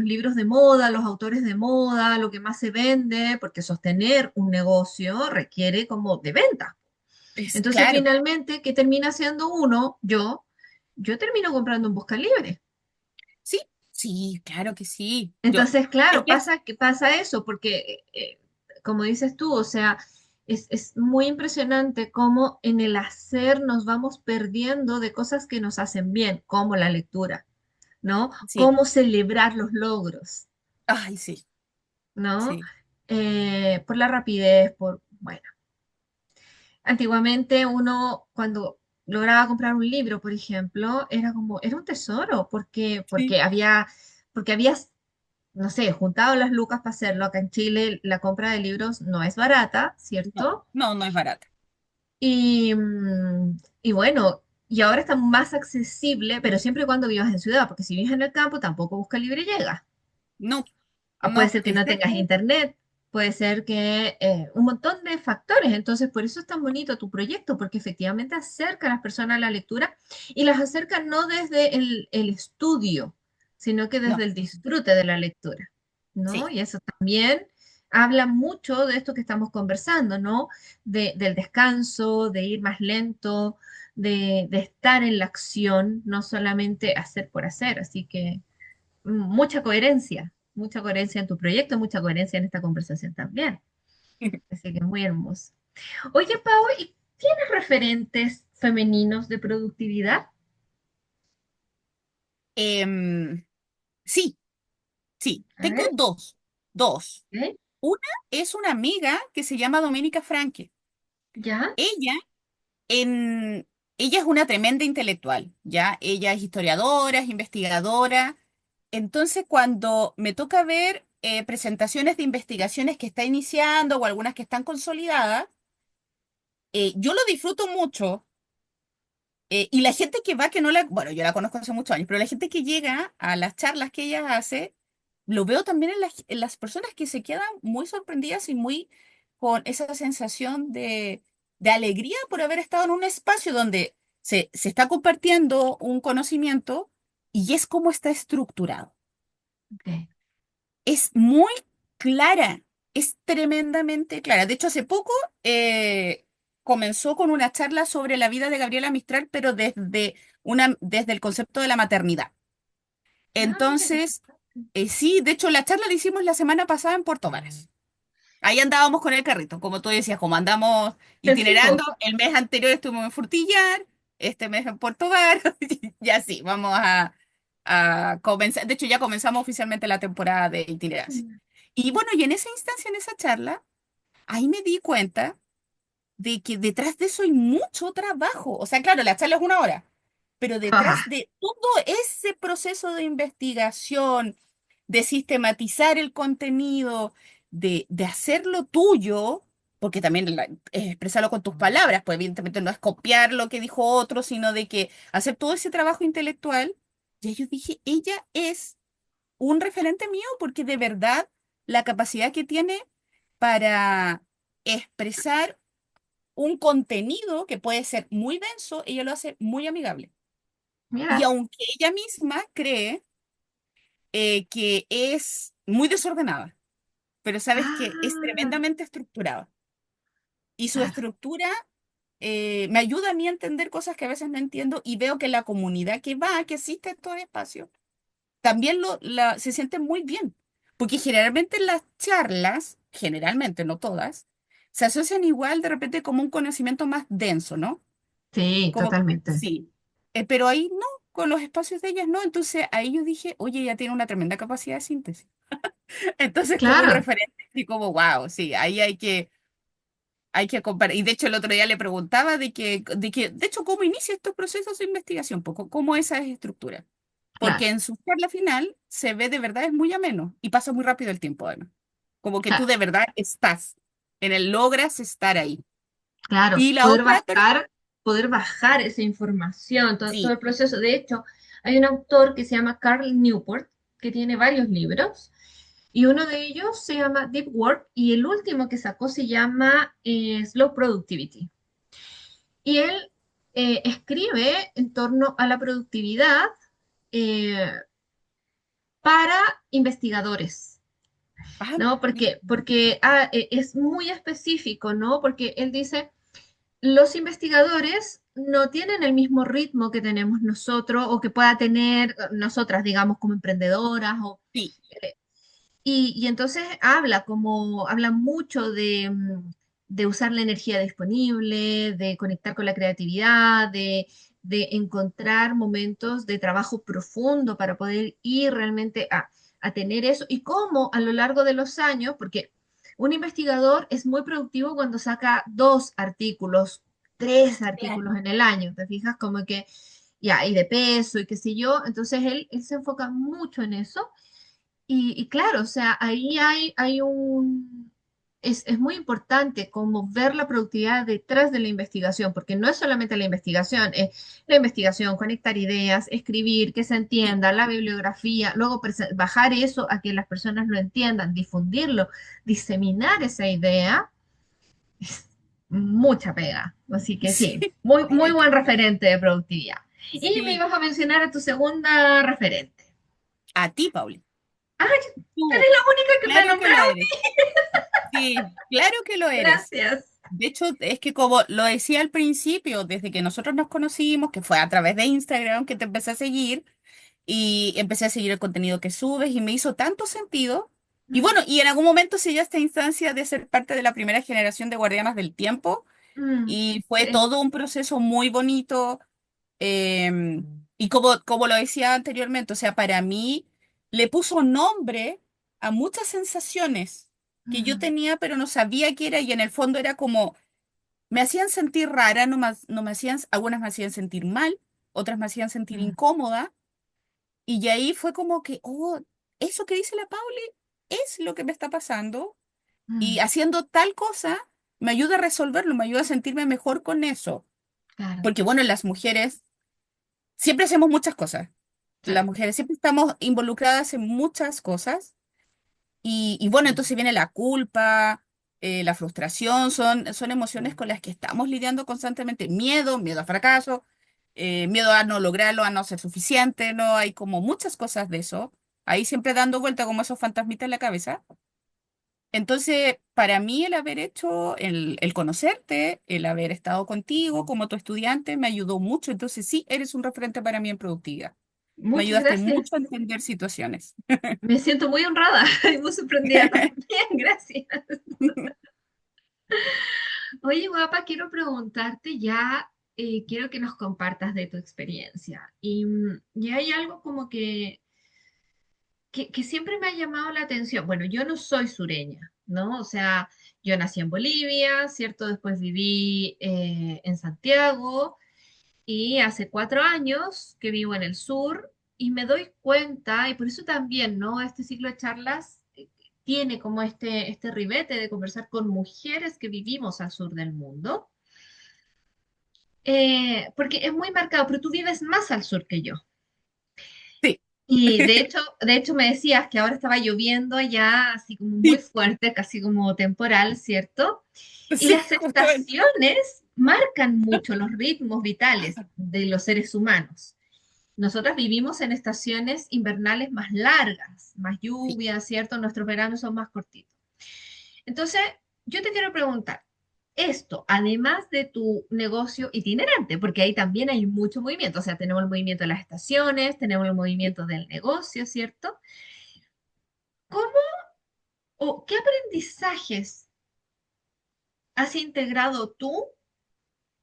libros de moda, a los autores de moda, lo que más se vende, porque sostener un negocio requiere como de venta. Es Entonces claro, finalmente, ¿qué termina siendo uno? Yo termino comprando un Busca Libre. sí, sí, claro que sí. Entonces, Es claro, que pasa que pasa eso, porque como dices tú, o sea, es muy impresionante cómo en el hacer nos vamos perdiendo de cosas que nos hacen bien, como la lectura, ¿no? sí, Cómo celebrar los logros, ay, sí, ¿no? sí, Por la rapidez, bueno, antiguamente uno cuando lograba comprar un libro, por ejemplo, era como, era un tesoro, sí. porque habías no sé, juntado las lucas para hacerlo. Acá en Chile la compra de libros no es barata, No, ¿cierto? no, no es barata. Y bueno, y ahora está más accesible, pero siempre y cuando vivas en ciudad, porque si vives en el campo tampoco busca libre y llega. No, Puede no, ser que es no tengas verdad. internet, puede ser que un montón de factores. Entonces, por eso es tan bonito tu proyecto, porque efectivamente acerca a las personas a la lectura y las acerca no desde el estudio, sino que desde No, el disfrute de la lectura, ¿no? sí. Y eso también habla mucho de esto que estamos conversando, ¿no? Del descanso, de ir más lento, de estar en la acción, no solamente hacer por hacer. Así que mucha coherencia en tu proyecto, mucha coherencia en esta conversación también. Así que muy hermoso. Oye, Pau, ¿y tienes referentes femeninos de productividad? Em, sí, sí, A tengo ver, dos, dos. ¿ok? Una es una amiga que se llama Doménica Franque. ¿Ya? Ella en, ella es una tremenda intelectual, ¿ya? Ella es historiadora, es investigadora. Entonces, cuando me toca ver presentaciones de investigaciones que está iniciando o algunas que están consolidadas, yo lo disfruto mucho Y la gente que va, que no la, bueno, yo la conozco hace muchos años, pero la gente que llega a las charlas que ella hace, lo veo también en las personas que se quedan muy sorprendidas y muy con esa sensación de alegría por haber estado en un espacio donde se está compartiendo un conocimiento y es como está estructurado. Ok. Es muy clara, es tremendamente clara. De hecho, hace poco comenzó con una charla sobre la vida de Gabriela Mistral, pero desde el concepto de la maternidad. Ah, mira qué Entonces, simpático. sí, de hecho, la charla la hicimos la semana pasada en Puerto Varas. Ahí andábamos con el carrito, como tú decías, como andamos Sí, itinerando. po. El mes anterior estuvimos en Frutillar, este mes en Puerto Varas, y así, vamos a comenzar. De hecho, ya comenzamos oficialmente la temporada de itinerancia. Y bueno, y en esa instancia, en esa charla, ahí me di cuenta de que detrás de eso hay mucho trabajo. O sea, claro, la charla es una hora, pero detrás Ah, de todo ese proceso de investigación, de sistematizar el contenido, de hacerlo tuyo, porque también es expresarlo con tus palabras, pues evidentemente no es copiar lo que dijo otro, sino de que hacer todo ese trabajo intelectual. Y yo dije, ella es un referente mío porque de verdad la capacidad que tiene para expresar un contenido que puede ser muy denso, ella lo hace muy amigable. Y mira. aunque ella misma cree que es muy desordenada, pero sabes que es Ah, tremendamente estructurada. Y su claro, estructura me ayuda a mí a entender cosas que a veces no entiendo y veo que la comunidad que va, que asiste a estos espacios, también se siente muy bien. Porque generalmente las charlas, generalmente, no todas, se asocian igual de repente como un conocimiento más denso, ¿no? sí, Como que totalmente. sí. Pero ahí no, con los espacios de ellas no. Entonces ahí yo dije, oye, ella tiene una tremenda capacidad de síntesis. Entonces como un Claro, referente, y como, wow, sí, ahí hay que comparar. Y de hecho el otro día le preguntaba de hecho, ¿cómo inicia estos procesos de investigación? Poco, ¿cómo esa es estructura? claro, Porque en su charla final se ve de verdad es muy ameno y pasa muy rápido el tiempo, además. Como que tú claro, de verdad estás, logras estar ahí. claro. Y la otra, Poder bajar esa información, todo sí, el proceso. De hecho, hay un autor que se llama Carl Newport, que tiene varios libros, y uno de ellos se llama Deep Work, y el último que sacó se llama Slow Productivity. Y él escribe en torno a la productividad eh, para investigadores. ah, ¿No? mira, Porque es muy específico, ¿no? Porque él dice, los investigadores no tienen el mismo ritmo que tenemos nosotros o que pueda tener nosotras, digamos, como emprendedoras. sí. Y entonces habla mucho de usar la energía disponible, de conectar con la creatividad, de encontrar momentos de trabajo profundo para poder ir realmente a tener eso y cómo a lo largo de los años, porque un investigador es muy productivo cuando saca 2 artículos, 3 artículos Claro. en el año, ¿te fijas? Como que, ya, y de peso y qué sé yo, entonces él se enfoca mucho en eso y claro, o sea, ahí hay es muy importante como ver la productividad detrás de la investigación, porque no es solamente la investigación, es la investigación, conectar ideas, escribir, que se Sí. entienda, la bibliografía, luego bajar eso a que las personas lo entiendan, difundirlo, diseminar esa idea, es mucha pega. Así que Sí, sí, muy, muy eh, buen referente de productividad. Y me sí. ibas a mencionar a tu segunda referente. A ti, Pauli. ¡Ay, eres Tú, la única que me claro que lo nombraron! eres. Sí, claro que lo eres. Gracias. De hecho, es que como lo decía al principio, desde que nosotros nos conocimos, que fue a través de Instagram que te empecé a seguir y empecé a seguir el contenido que subes y me hizo tanto sentido. Y bueno, y en algún momento se dio esta instancia de ser parte de la primera generación de Guardianas del Tiempo y fue Sí. todo un proceso muy bonito. Y como lo decía anteriormente, o sea, para mí le puso nombre a muchas sensaciones que yo Mm, tenía, pero no sabía qué era, y en el fondo era como, me hacían sentir rara, no me hacían, algunas me hacían sentir mal, otras me hacían sentir mm, incómoda, y ahí fue como que, oh, eso que dice la Pauli es lo que me está pasando, y mm, haciendo tal cosa me ayuda a resolverlo, me ayuda a sentirme mejor con eso. claro. Porque bueno, las mujeres siempre hacemos muchas cosas. Sí. Las mujeres siempre estamos involucradas en muchas cosas y bueno, entonces viene la culpa, la frustración, son emociones con las que estamos lidiando constantemente. Miedo, miedo a fracaso, miedo a no lograrlo, a no ser suficiente, ¿no? Hay como muchas cosas de eso, ahí siempre dando vuelta como esos fantasmitas en la cabeza. Entonces, para mí el haber hecho, el conocerte, el haber estado contigo como tu estudiante, me ayudó mucho. Entonces, sí, eres un referente para mí en productividad. Me Muchas ayudaste gracias. mucho a entender situaciones. Me siento muy honrada y muy sorprendida también. Gracias. Oye, guapa, quiero preguntarte ya, quiero que nos compartas de tu experiencia. Y hay algo como que siempre me ha llamado la atención. Bueno, yo no soy sureña, ¿no? O sea, yo nací en Bolivia, ¿cierto? Después viví en Santiago y hace 4 años que vivo en el sur y me doy cuenta, y por eso también, ¿no? Este ciclo de charlas tiene como este ribete de conversar con mujeres que vivimos al sur del mundo. Porque es muy marcado, pero tú vives más al sur que yo. Sí, Y de hecho me decías que ahora estaba lloviendo allá, así como muy sí, fuerte, casi como temporal, ¿cierto? Y sí, las justamente. estaciones marcan mucho los ritmos vitales de los seres humanos. Nosotras vivimos en estaciones invernales más largas, más Sí, lluvias, ¿cierto? Nuestros veranos son más cortitos. Entonces, yo te quiero preguntar, esto, además de tu negocio itinerante, porque ahí también hay mucho movimiento, o sea, tenemos el movimiento de las estaciones, tenemos el sí. movimiento del negocio, ¿cierto? ¿Cómo o qué aprendizajes has integrado tú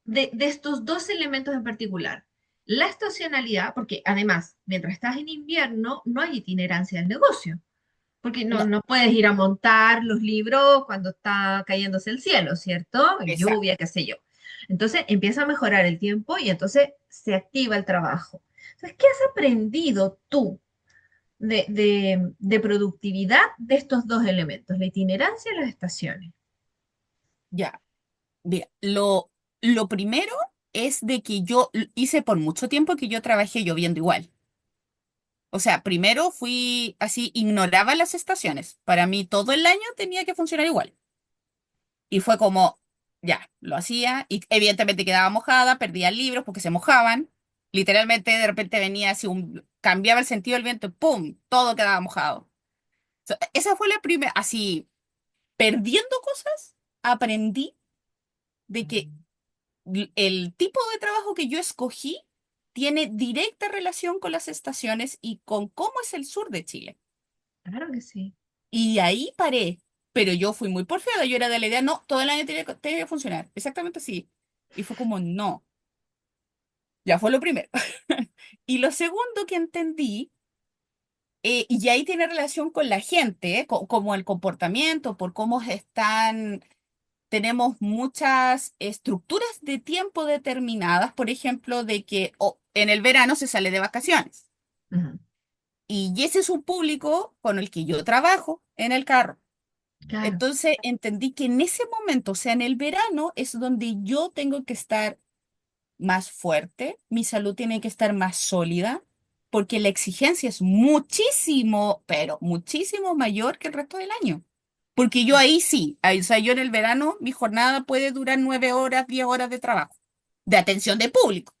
de estos dos elementos en particular? La estacionalidad, porque además, mientras estás en invierno, no hay itinerancia del negocio. Porque no, No, no puedes ir a montar los libros cuando está cayéndose el cielo, ¿cierto? exacto. Lluvia, qué sé yo. Entonces empieza a mejorar el tiempo y entonces se activa el trabajo. Entonces, ¿qué has aprendido tú de productividad de estos dos elementos, la itinerancia y las estaciones? Ya. Bien, lo primero es de que yo hice por mucho tiempo que yo trabajé lloviendo igual. O sea, primero fui así, ignoraba las estaciones. Para mí todo el año tenía que funcionar igual. Y fue como, ya, lo hacía y evidentemente quedaba mojada, perdía libros porque se mojaban. Literalmente de repente venía así cambiaba el sentido del viento, ¡pum! Todo quedaba mojado. Esa fue la primera, así, perdiendo cosas, aprendí de que el tipo de trabajo que yo escogí tiene directa relación con las estaciones y con cómo es el sur de Chile. Claro que sí. Y ahí paré, pero yo fui muy porfiada, yo era de la idea, no, todo el año tiene que funcionar, exactamente así. Y fue como, no, ya fue lo primero. Y lo segundo que entendí, y ahí tiene relación con la gente, como el comportamiento, por cómo están, tenemos muchas estructuras de tiempo determinadas, por ejemplo, de que en el verano se sale de vacaciones. Ujú. Y ese es un público con el que yo trabajo en el carro. Claro, Entonces entendí que en ese momento, o sea, en el verano, es donde yo tengo que estar más fuerte, mi salud tiene que estar más sólida, porque la exigencia es muchísimo, pero muchísimo mayor que el resto del año. Porque yo claro. ahí sí, o sea, yo en el verano, mi jornada puede durar 9 horas, 10 horas de trabajo, de atención de público,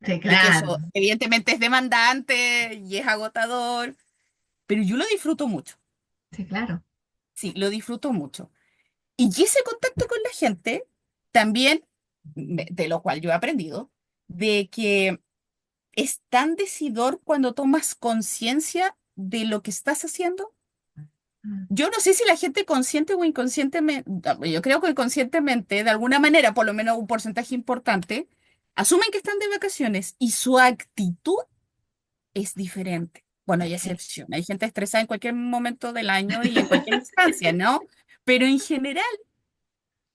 Sí, y que claro. eso evidentemente es demandante y es agotador, pero yo lo disfruto mucho, Sí, claro. sí, lo disfruto mucho. Y ese contacto con la gente también, de lo cual yo he aprendido, de que es tan decidor cuando tomas conciencia de lo que estás haciendo. Mm. Yo no sé si la gente consciente o inconscientemente, yo creo que inconscientemente, de alguna manera, por lo menos un porcentaje importante, asumen que están de vacaciones y su actitud es diferente. Bueno, hay Sí, excepción, hay gente estresada en cualquier momento del año y en cualquier instancia, ¿no? Pero en general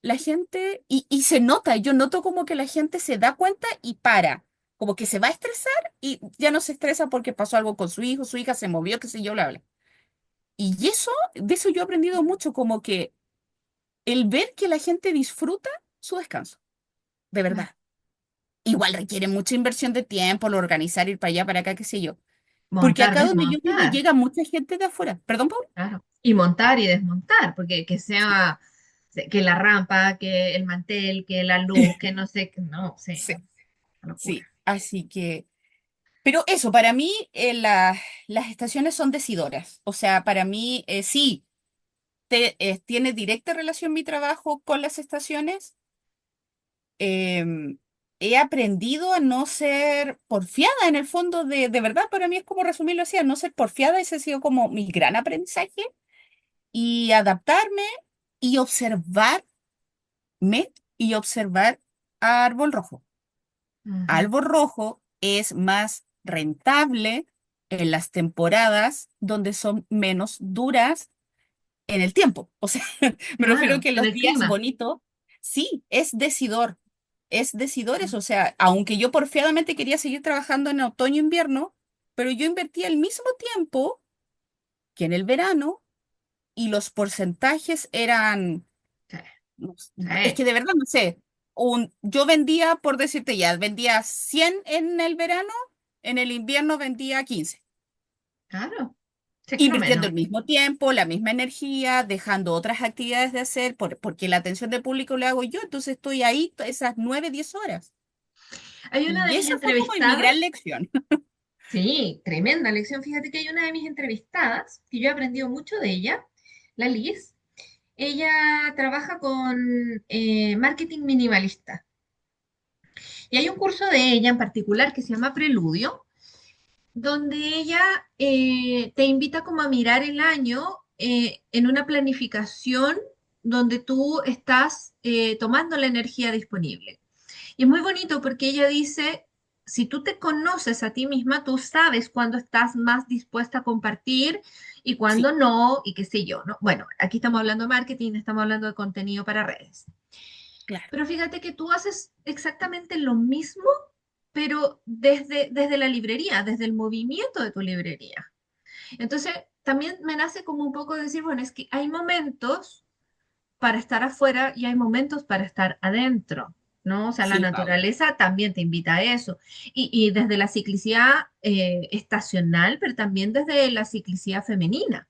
la gente, y se nota, yo noto como que la gente se da cuenta y para, como que se va a estresar y ya no se estresa porque pasó algo con su hijo, su hija se movió, qué sé yo, bla, bla. Y eso, de eso yo he aprendido mucho, como que el ver que la gente disfruta su descanso, de claro. verdad. igual requiere mucha inversión de tiempo, lo organizar, ir para allá, para acá, qué sé yo. Porque Montar, acá donde yo vivo desmontar, llega mucha gente de afuera. ¿Perdón, Paul? claro. Y montar y desmontar, porque que Sí, sea, que la rampa, que el mantel, que la luz, que no sé, que no, sí, sí, una locura. sí. Así que, pero eso, para mí las estaciones son decidoras. O sea, para mí sí, tiene directa relación mi trabajo con las estaciones. em, He aprendido a no ser porfiada en el fondo de verdad, para mí es como resumirlo así, a no ser porfiada, ese ha sido como mi gran aprendizaje y adaptarme y observarme y observar a Árbol Rojo. Ujú. Árbol Rojo es más rentable en las temporadas donde son menos duras en el tiempo. O sea, me refiero Claro, que en los el días clima. bonitos, sí, es decidor. Es decidor eso. O sea, aunque yo porfiadamente quería seguir trabajando en otoño-invierno, pero yo invertía el mismo tiempo que en el verano y los porcentajes eran, Sí, es sí, que de verdad no sé, yo vendía, por decirte ya, vendía 100 en el verano, en el invierno vendía 15, claro. Sí, que no invirtiendo menos. el mismo tiempo, la misma energía, dejando otras actividades de hacer, porque la atención del público la hago yo, entonces estoy ahí esas 9 10 horas. Hay una de Y mis esa fue como mi entrevistadas, gran lección. sí, tremenda lección. Fíjate que hay una de mis entrevistadas, que yo he aprendido mucho de ella, la Liz. Ella trabaja con marketing minimalista. Y hay un curso de ella en particular que se llama Preludio, donde ella te invita como a mirar el año en una planificación donde tú estás tomando la energía disponible. Y es muy bonito porque ella dice, si tú te conoces a ti misma, tú sabes cuándo estás más dispuesta a compartir y Sí, cuándo no, y qué sé yo, ¿no? Bueno, aquí estamos hablando de marketing, estamos hablando de contenido para redes. claro. Pero fíjate que tú haces exactamente lo mismo, pero desde la librería, desde el movimiento de tu librería. Entonces, también me nace como un poco decir, bueno, es que hay momentos para estar afuera y hay momentos para estar adentro, ¿no? O sea, la Sí, Pau. naturaleza también te invita a eso. Y desde la ciclicidad estacional, pero también desde la ciclicidad femenina.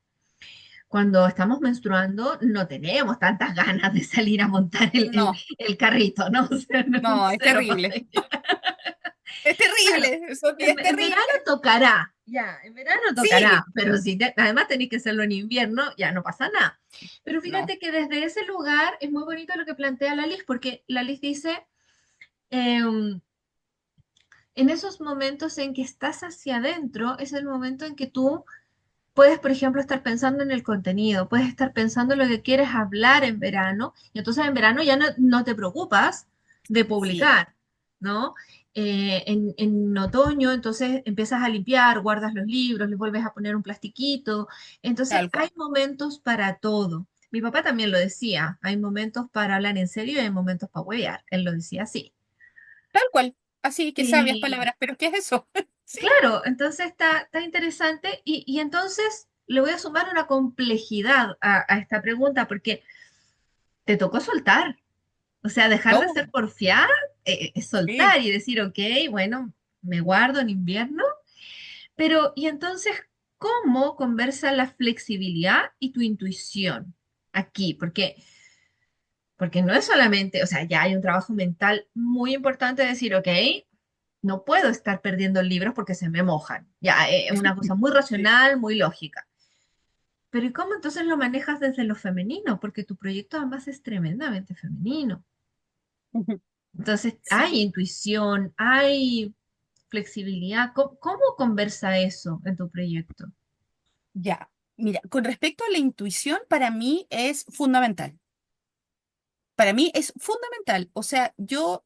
Cuando estamos menstruando, no tenemos tantas ganas de salir a montar No, el carrito, ¿no? O sea, no, no, es cero terrible. posibilidad. Es Claro, terrible, Sofía, es en verano terrible. tocará, ya, en verano tocará, Sí, pero si además tenéis que hacerlo en invierno, ya no pasa nada. Pero no. fíjate que desde ese lugar es muy bonito lo que plantea la Liz, porque la Liz dice, em, en esos momentos en que estás hacia adentro, es el momento en que tú puedes, por ejemplo, estar pensando en el contenido, puedes estar pensando en lo que quieres hablar en verano, y entonces en verano ya no te preocupas de Sí, publicar, ¿no? En otoño, entonces empiezas a limpiar, guardas los libros, les vuelves a poner un plastiquito. Entonces tal hay cual. momentos para todo. Mi papá también lo decía, hay momentos para hablar en serio y hay momentos para huevear. Él lo decía así. Tal cual. Así que sabias Y palabras, pero ¿qué es eso? Sí. claro, entonces está interesante y entonces le voy a sumar una complejidad a esta pregunta porque te tocó soltar, o sea, dejar de Oh, ser porfiar es sí. soltar y decir, ok, bueno, me guardo en invierno, pero y entonces, ¿cómo conversa la flexibilidad y tu intuición aquí? Porque no es solamente, o sea, ya hay un trabajo mental muy importante de decir, ok, no puedo estar perdiendo libros porque se me mojan. Ya, es una cosa muy Sí. racional, muy lógica. Pero ¿y cómo entonces lo manejas desde lo femenino? Porque tu proyecto además es tremendamente femenino. Entonces, hay Sí, intuición, hay flexibilidad. ¿Cómo conversa eso en tu proyecto? ya. Mira, con respecto a la intuición, para mí es fundamental. Para mí es fundamental. O sea, yo,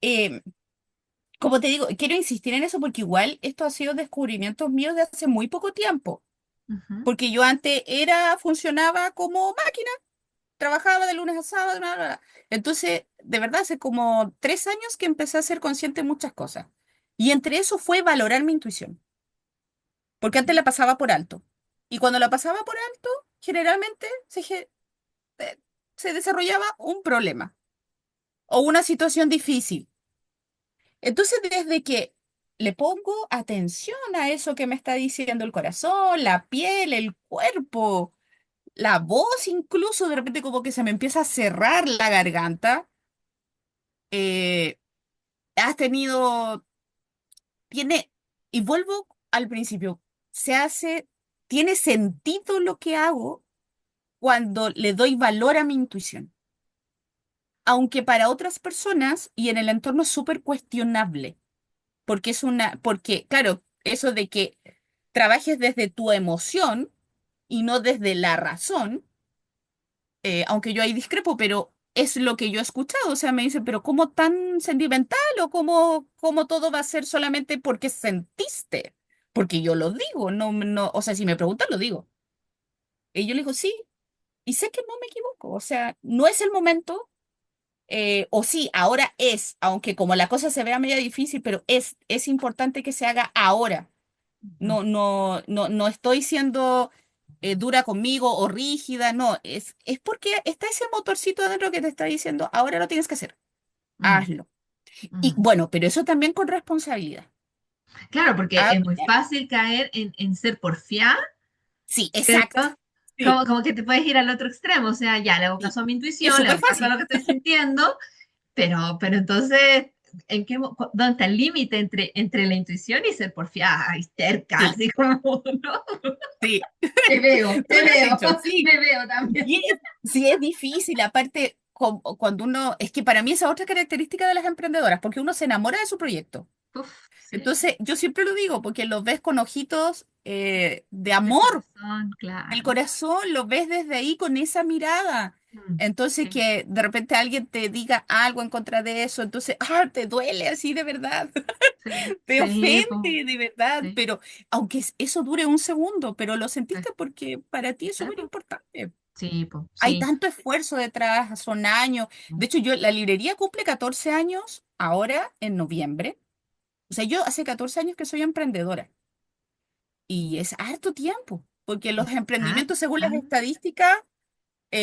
em, como te digo, quiero insistir en eso porque igual esto ha sido descubrimientos míos de hace muy poco tiempo. Ujú, Porque yo antes funcionaba como máquina, trabajaba de lunes a sábado, bla, bla, bla. Entonces, de verdad, hace como 3 años que empecé a ser consciente de muchas cosas. Y entre eso fue valorar mi intuición, porque antes la pasaba por alto. Y cuando la pasaba por alto, generalmente eh, se desarrollaba un problema. o una situación difícil. Entonces, desde que le pongo atención a eso que me está diciendo el corazón, la piel, el cuerpo, la voz, incluso de repente como que se me empieza a cerrar la garganta, eh, has tenido, tiene, y vuelvo al principio, se hace, tiene sentido lo que hago cuando le doy valor a mi intuición. Aunque para otras personas y en el entorno es súper cuestionable, porque porque claro, eso de que trabajes desde tu emoción y no desde la razón, aunque yo ahí discrepo, pero es lo que yo he escuchado, o sea, me dicen, pero ¿cómo tan sentimental o cómo todo va a ser solamente porque sentiste? Porque yo lo digo, no, o sea, si me preguntan, lo digo. Y yo le digo, sí, y sé que no me equivoco, o sea, no es el momento. O sí, ahora es, aunque como la cosa se vea media difícil, pero es importante que se haga ahora. Ujú, No estoy siendo dura conmigo o rígida, no, es porque está ese motorcito adentro que te está diciendo, ahora lo tienes que hacer, mm, hazlo. Y mm. bueno, pero eso también con responsabilidad. Claro, porque Ah, es muy fácil caer en ser porfiada, sí, exacto. ¿cierto? Sí, Como que te puedes ir al otro extremo, o sea, ya le hago sí. caso a mi Y es intuición, le súper hago caso a fácil. lo que estoy sintiendo, pero entonces, ¿dónde está el límite entre la intuición y ser porfiada y terca? Sí, Así como, ¿no? sí. Tú Te lo has veo, dicho, sí. me veo también. Sí es difícil, aparte, cuando uno, es que para mí esa es otra característica de las emprendedoras, porque uno se enamora de su proyecto. Uf, sí, Entonces, yo siempre lo digo, porque los ves con ojitos de del amor, corazón, el claro. corazón, lo ves desde ahí con esa mirada. Mm, Entonces, sí, que de repente alguien te diga algo en contra de eso, entonces, te duele así de verdad, sí, te sí, ofende po, de verdad, sí, pero aunque eso dure un segundo, pero lo sí, sentiste porque para ti es sí, súper po, importante. sí, po, Hay sí. tanto esfuerzo detrás, son años. De hecho, la librería cumple 14 años ahora en noviembre. O sea, yo hace 14 años que soy emprendedora y es harto tiempo, porque los Es emprendimientos, según las harto. estadísticas,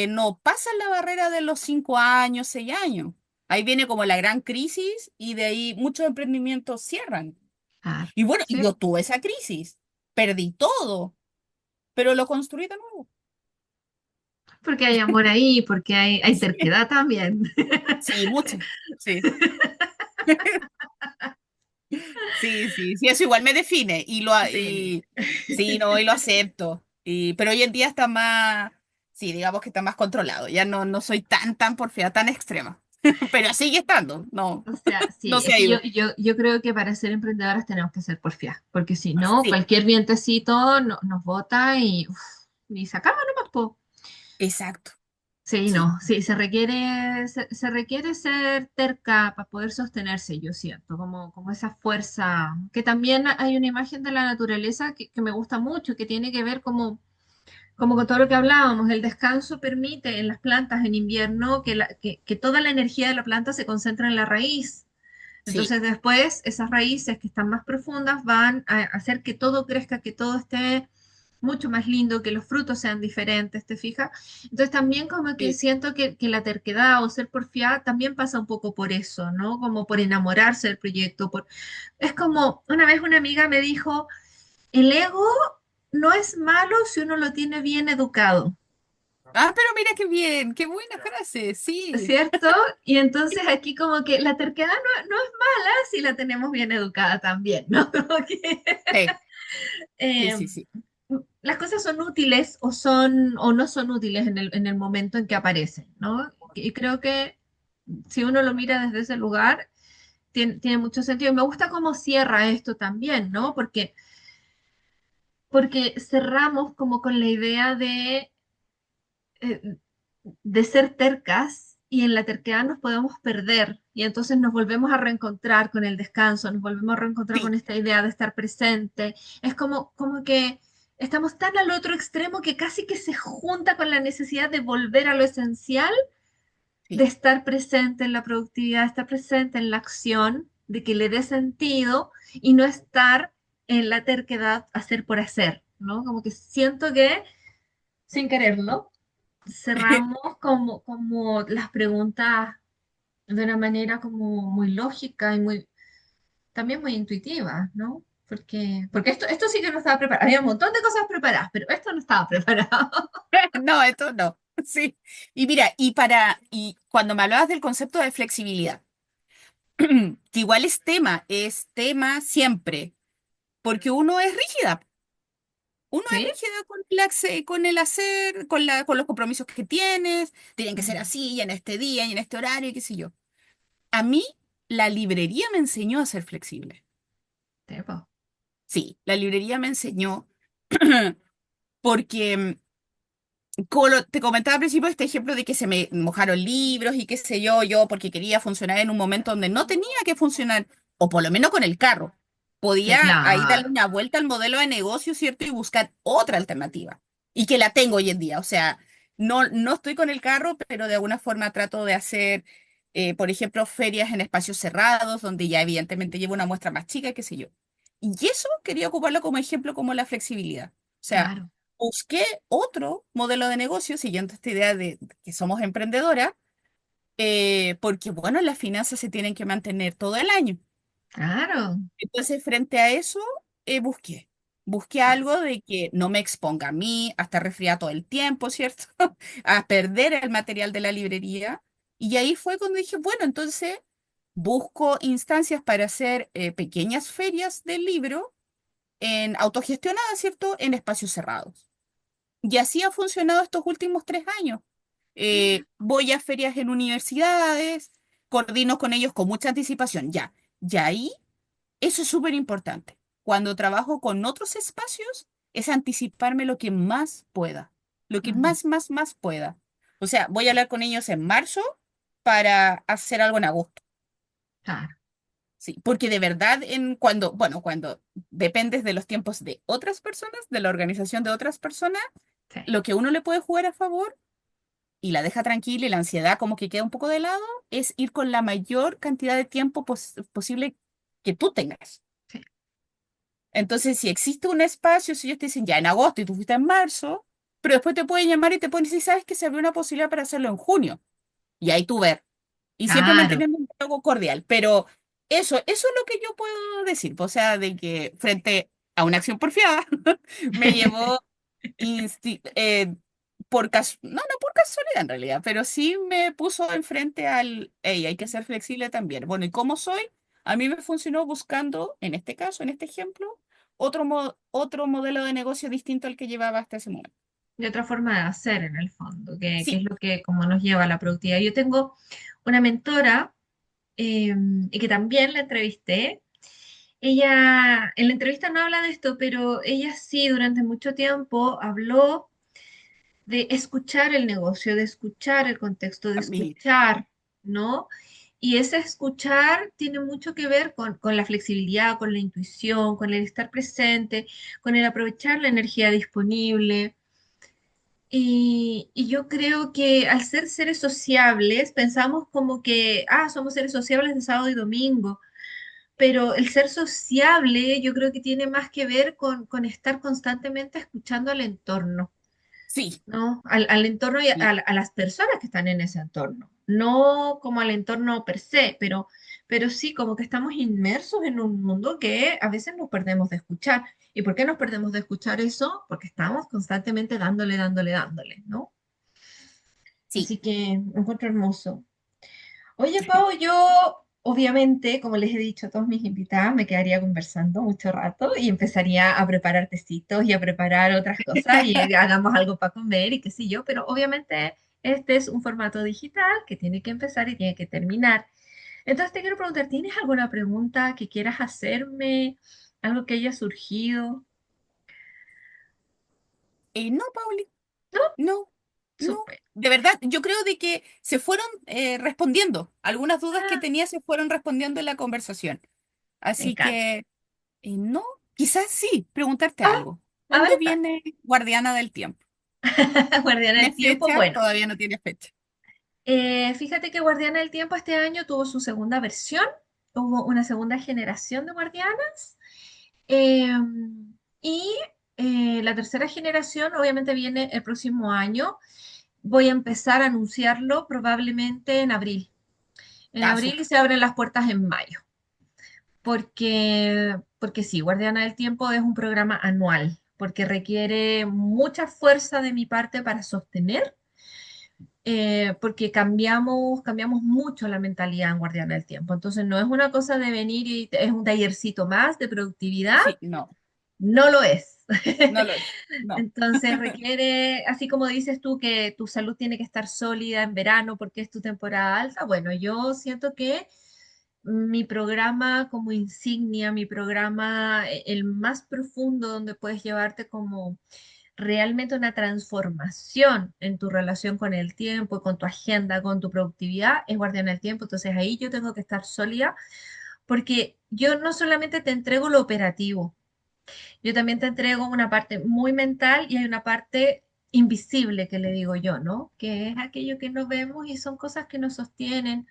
no pasan la barrera de los 5 años, 6 años. Ahí viene como la gran crisis y de ahí muchos emprendimientos cierran. Harto. Y bueno, y Sí, yo tuve esa crisis, perdí todo, pero lo construí de nuevo. porque hay amor ahí, porque hay Sí, terquedad también. sí, mucho. Sí. Sí, eso igual me define Sí. sí, no, y lo acepto. Pero hoy en día está más, sí, digamos que está más controlado. Ya no soy tan porfiada, tan extrema. Pero sigue estando, no, O sea, no sí, se es ha que ido. yo creo que para ser emprendedoras tenemos que ser porfiadas, porque si no, Sí, cualquier vientecito nos bota y uf, ni sacamos nomás, po. exacto. Sí, Sí, no, sí, se requiere ser terca para poder sostenerse, yo siento, como esa fuerza, que también hay una imagen de la naturaleza que me gusta mucho, que tiene que ver como con todo lo que hablábamos, el descanso permite en las plantas en invierno que toda la energía de la planta se concentra en la raíz. sí, Entonces después esas raíces que están más profundas van a hacer que todo crezca, que todo esté mucho más lindo, que los frutos sean diferentes, ¿te fijas? Entonces también como que sí. siento que la terquedad o ser porfiada también pasa un poco por eso, ¿no? Como por enamorarse del proyecto. Es como una vez una amiga me dijo, el ego no es malo si uno lo tiene bien educado. Pero mira qué bien, qué buena frase, sí. ¿Cierto? Y entonces aquí como que la terquedad no es mala si la tenemos bien educada también, ¿no? Como que, Sí, sí, eh, sí, sí. las cosas son útiles o no son útiles en el momento en que aparecen, ¿no? Y creo que si uno lo mira desde ese lugar, tiene mucho sentido. Y me gusta cómo cierra esto también, ¿no? Porque cerramos como con la idea eh, de ser tercas y en la terquedad nos podemos perder y entonces nos volvemos a reencontrar con el descanso, nos volvemos a reencontrar con Sí, esta idea de estar presente. Es como que estamos tan al otro extremo que casi que se junta con la necesidad de volver a lo esencial, de sí. estar presente en la productividad, estar presente en la acción, de que le dé sentido y no estar en la terquedad hacer por hacer, ¿no? Como que siento que sin quererlo cerramos como las preguntas de una manera como muy lógica y muy, también muy intuitiva, ¿no? Porque esto sí que no estaba preparado. Había un montón de cosas preparadas, pero esto no estaba preparado. No, esto no. Sí. Y mira, y cuando me hablabas del concepto de flexibilidad, que igual es tema siempre, porque uno es rígida. Uno es ¿Sí? rígida con el hacer, con los compromisos que tienes, tienen que ser Mm, así, y en este día, y en este horario, y qué sé yo. A mí, la librería me enseñó a ser flexible. sí, po. Sí, la librería me enseñó porque, como te comentaba al principio, este ejemplo de que se me mojaron libros y qué sé yo, porque quería funcionar en un momento donde no tenía que funcionar, o por lo menos con el carro. Sí, Podía ahí darle claro, una vuelta al modelo de negocio, ¿cierto? Y buscar otra alternativa. Y que la tengo hoy en día. O sea, no estoy con el carro, pero de alguna forma trato de hacer, por ejemplo, ferias en espacios cerrados, donde ya evidentemente llevo una muestra más chica, qué sé yo. Y eso quería ocuparlo como ejemplo, como la flexibilidad. O sea, claro, busqué otro modelo de negocio siguiendo esta idea de que somos emprendedoras, porque, bueno, las finanzas se tienen que mantener todo el año. claro. Entonces, frente a eso, busqué Ah, algo de que no me exponga a mí, a estar resfriada todo el tiempo, ¿cierto? A perder el material de la librería. Y ahí fue cuando dije, bueno, entonces busco instancias para hacer pequeñas ferias del libro en autogestionadas, ¿cierto? En espacios cerrados. Y así ha funcionado estos últimos 3 años. mira, Voy a ferias en universidades, coordino con ellos con mucha anticipación, ya. Y ahí, eso es súper importante. Cuando trabajo con otros espacios, es anticiparme lo que más pueda, lo que mm, más pueda. O sea, voy a hablar con ellos en marzo para hacer algo en agosto. claro, Sí, porque de verdad, cuando dependes de los tiempos de otras personas, de la organización de otras personas, sí. lo que uno le puede jugar a favor y la deja tranquila y la ansiedad como que queda un poco de lado, es ir con la mayor cantidad de tiempo posible que tú tengas. Sí. Entonces, si existe un espacio, si ellos te dicen ya en agosto y tú fuiste en marzo, pero después te pueden llamar y te pueden decir, ¿sabes que se abrió una posibilidad para hacerlo en junio? Y ahí tú ver. Y siempre Claro. manteniendo un diálogo cordial. Pero eso es lo que yo puedo decir. O sea, de que frente a una acción porfiada, me llevó no por casualidad en realidad, pero sí me puso enfrente hey, hay que ser flexible también. Bueno, ¿y cómo soy? A mí me funcionó buscando, en este caso, en este ejemplo, otro modelo de negocio distinto al que llevaba hasta ese momento. De otra forma de hacer en el fondo, que es Sí, lo que como nos lleva a la productividad. Yo tengo una mentora y que también la entrevisté. Ella, en la entrevista no habla de esto, pero ella sí durante mucho tiempo habló de escuchar el negocio, de escuchar el contexto, de mira, escuchar, ¿no? Y ese escuchar tiene mucho que ver con la flexibilidad, con la intuición, con el estar presente, con el aprovechar la energía disponible. Y yo creo que al ser seres sociables, pensamos como que, somos seres sociables de sábado y domingo, pero el ser sociable yo creo que tiene más que ver con estar constantemente escuchando al entorno. sí, ¿No? Al entorno y sí, a las personas que están en ese entorno. No como al entorno per se, pero sí como que estamos inmersos en un mundo que a veces nos perdemos de escuchar. ¿Y por qué nos perdemos de escuchar eso? Porque estamos constantemente dándole, ¿no? sí. Así que lo encuentro hermoso. Oye, Pau, yo obviamente, como les he dicho a todos mis invitados, me quedaría conversando mucho rato y empezaría a preparar tecitos y a preparar otras cosas y hagamos algo para comer y qué sé yo, pero obviamente este es un formato digital que tiene que empezar y tiene que terminar. Entonces te quiero preguntar, ¿tienes alguna pregunta que quieras hacerme? ¿Algo que haya surgido? No, Pauli, No, no, no. súper. De verdad, yo creo de que se fueron respondiendo. Algunas dudas que Ah, tenía se fueron respondiendo en la conversación. me Así encanta. que, no, quizás sí, preguntarte Ah, algo. a ver, ¿Cuándo viene Guardiana del Tiempo? Guardiana ¿Tiene del Tiempo, fecha? bueno. Todavía no tiene fecha. Fíjate que Guardiana del Tiempo este año tuvo su segunda versión, hubo una segunda generación de Guardianas eh, y la tercera generación obviamente viene el próximo año. Voy a empezar a anunciarlo probablemente en abril. en Ah, abril y súper. se abren las puertas en mayo. Porque sí, Guardiana del Tiempo es un programa anual, porque requiere mucha fuerza de mi parte para sostener, porque cambiamos mucho la mentalidad en Guardiana del Tiempo. Entonces no es una cosa de venir y es un tallercito más de productividad, Sí, no, no lo es. no lo es. No. Entonces requiere, así como dices tú, que tu salud tiene que estar sólida en verano porque es tu temporada alta. Bueno, yo siento que mi programa como insignia, mi programa, el más profundo donde puedes llevarte como realmente una transformación en tu relación con el tiempo, con tu agenda, con tu productividad, es Guardián del Tiempo. Entonces ahí yo tengo que estar sólida porque yo no solamente te entrego lo operativo, yo también te entrego una parte muy mental y hay una parte invisible que le digo yo, ¿no? Que es aquello que no vemos y son cosas que nos sostienen,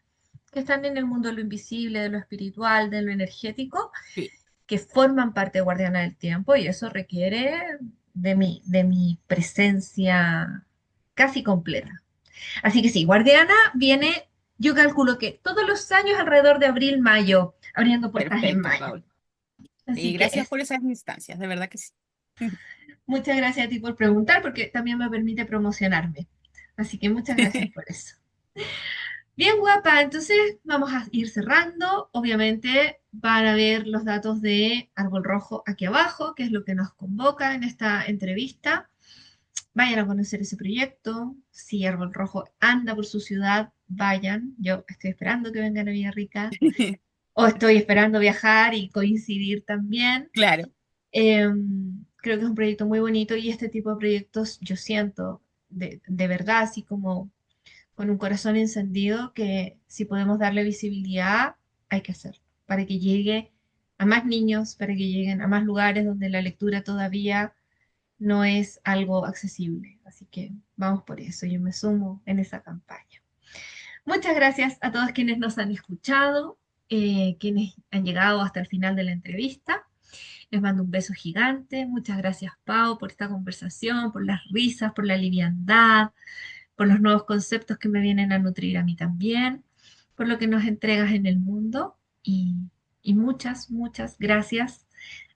que están en el mundo de lo invisible, de lo espiritual, de lo energético, Sí, que forman parte de Guardiana del Tiempo y eso requiere de mi presencia casi completa. Así que sí, Guardiana viene, yo calculo que todos los años alrededor de abril, mayo, abriendo puertas en perfecto, mayo. Paula. Y Así que gracias por esas instancias, de verdad que sí. muchas gracias a ti por preguntar porque también me permite promocionarme. Así que muchas gracias por eso. Bien, guapa, entonces vamos a ir cerrando. Obviamente van a ver los datos de Árbol Rojo aquí abajo, que es lo que nos convoca en esta entrevista. Vayan a conocer ese proyecto. Si Árbol Rojo anda por su ciudad, vayan. Yo estoy esperando que vengan a Villarrica o estoy esperando viajar y coincidir también. Claro, Creo que es un proyecto muy bonito y este tipo de proyectos yo siento de verdad, así como con un corazón encendido, que si podemos darle visibilidad, hay que hacerlo, para que llegue a más niños, para que lleguen a más lugares donde la lectura todavía no es algo accesible. Así que vamos por eso, yo me sumo en esa campaña. Muchas gracias a todos quienes nos han escuchado, quienes han llegado hasta el final de la entrevista. Les mando un beso gigante. Muchas gracias, Pau, por esta conversación, por las risas, por la liviandad, por los nuevos conceptos que me vienen a nutrir a mí también, por lo que nos entregas en el mundo y muchas, muchas gracias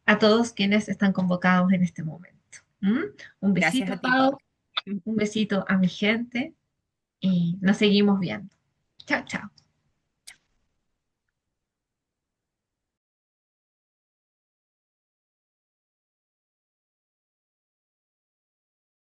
a todos quienes están convocados en este momento. ¿Mm? Un gracias a besito, ti, Paula. Pau, un besito a mi gente y nos seguimos viendo. Chao, chao.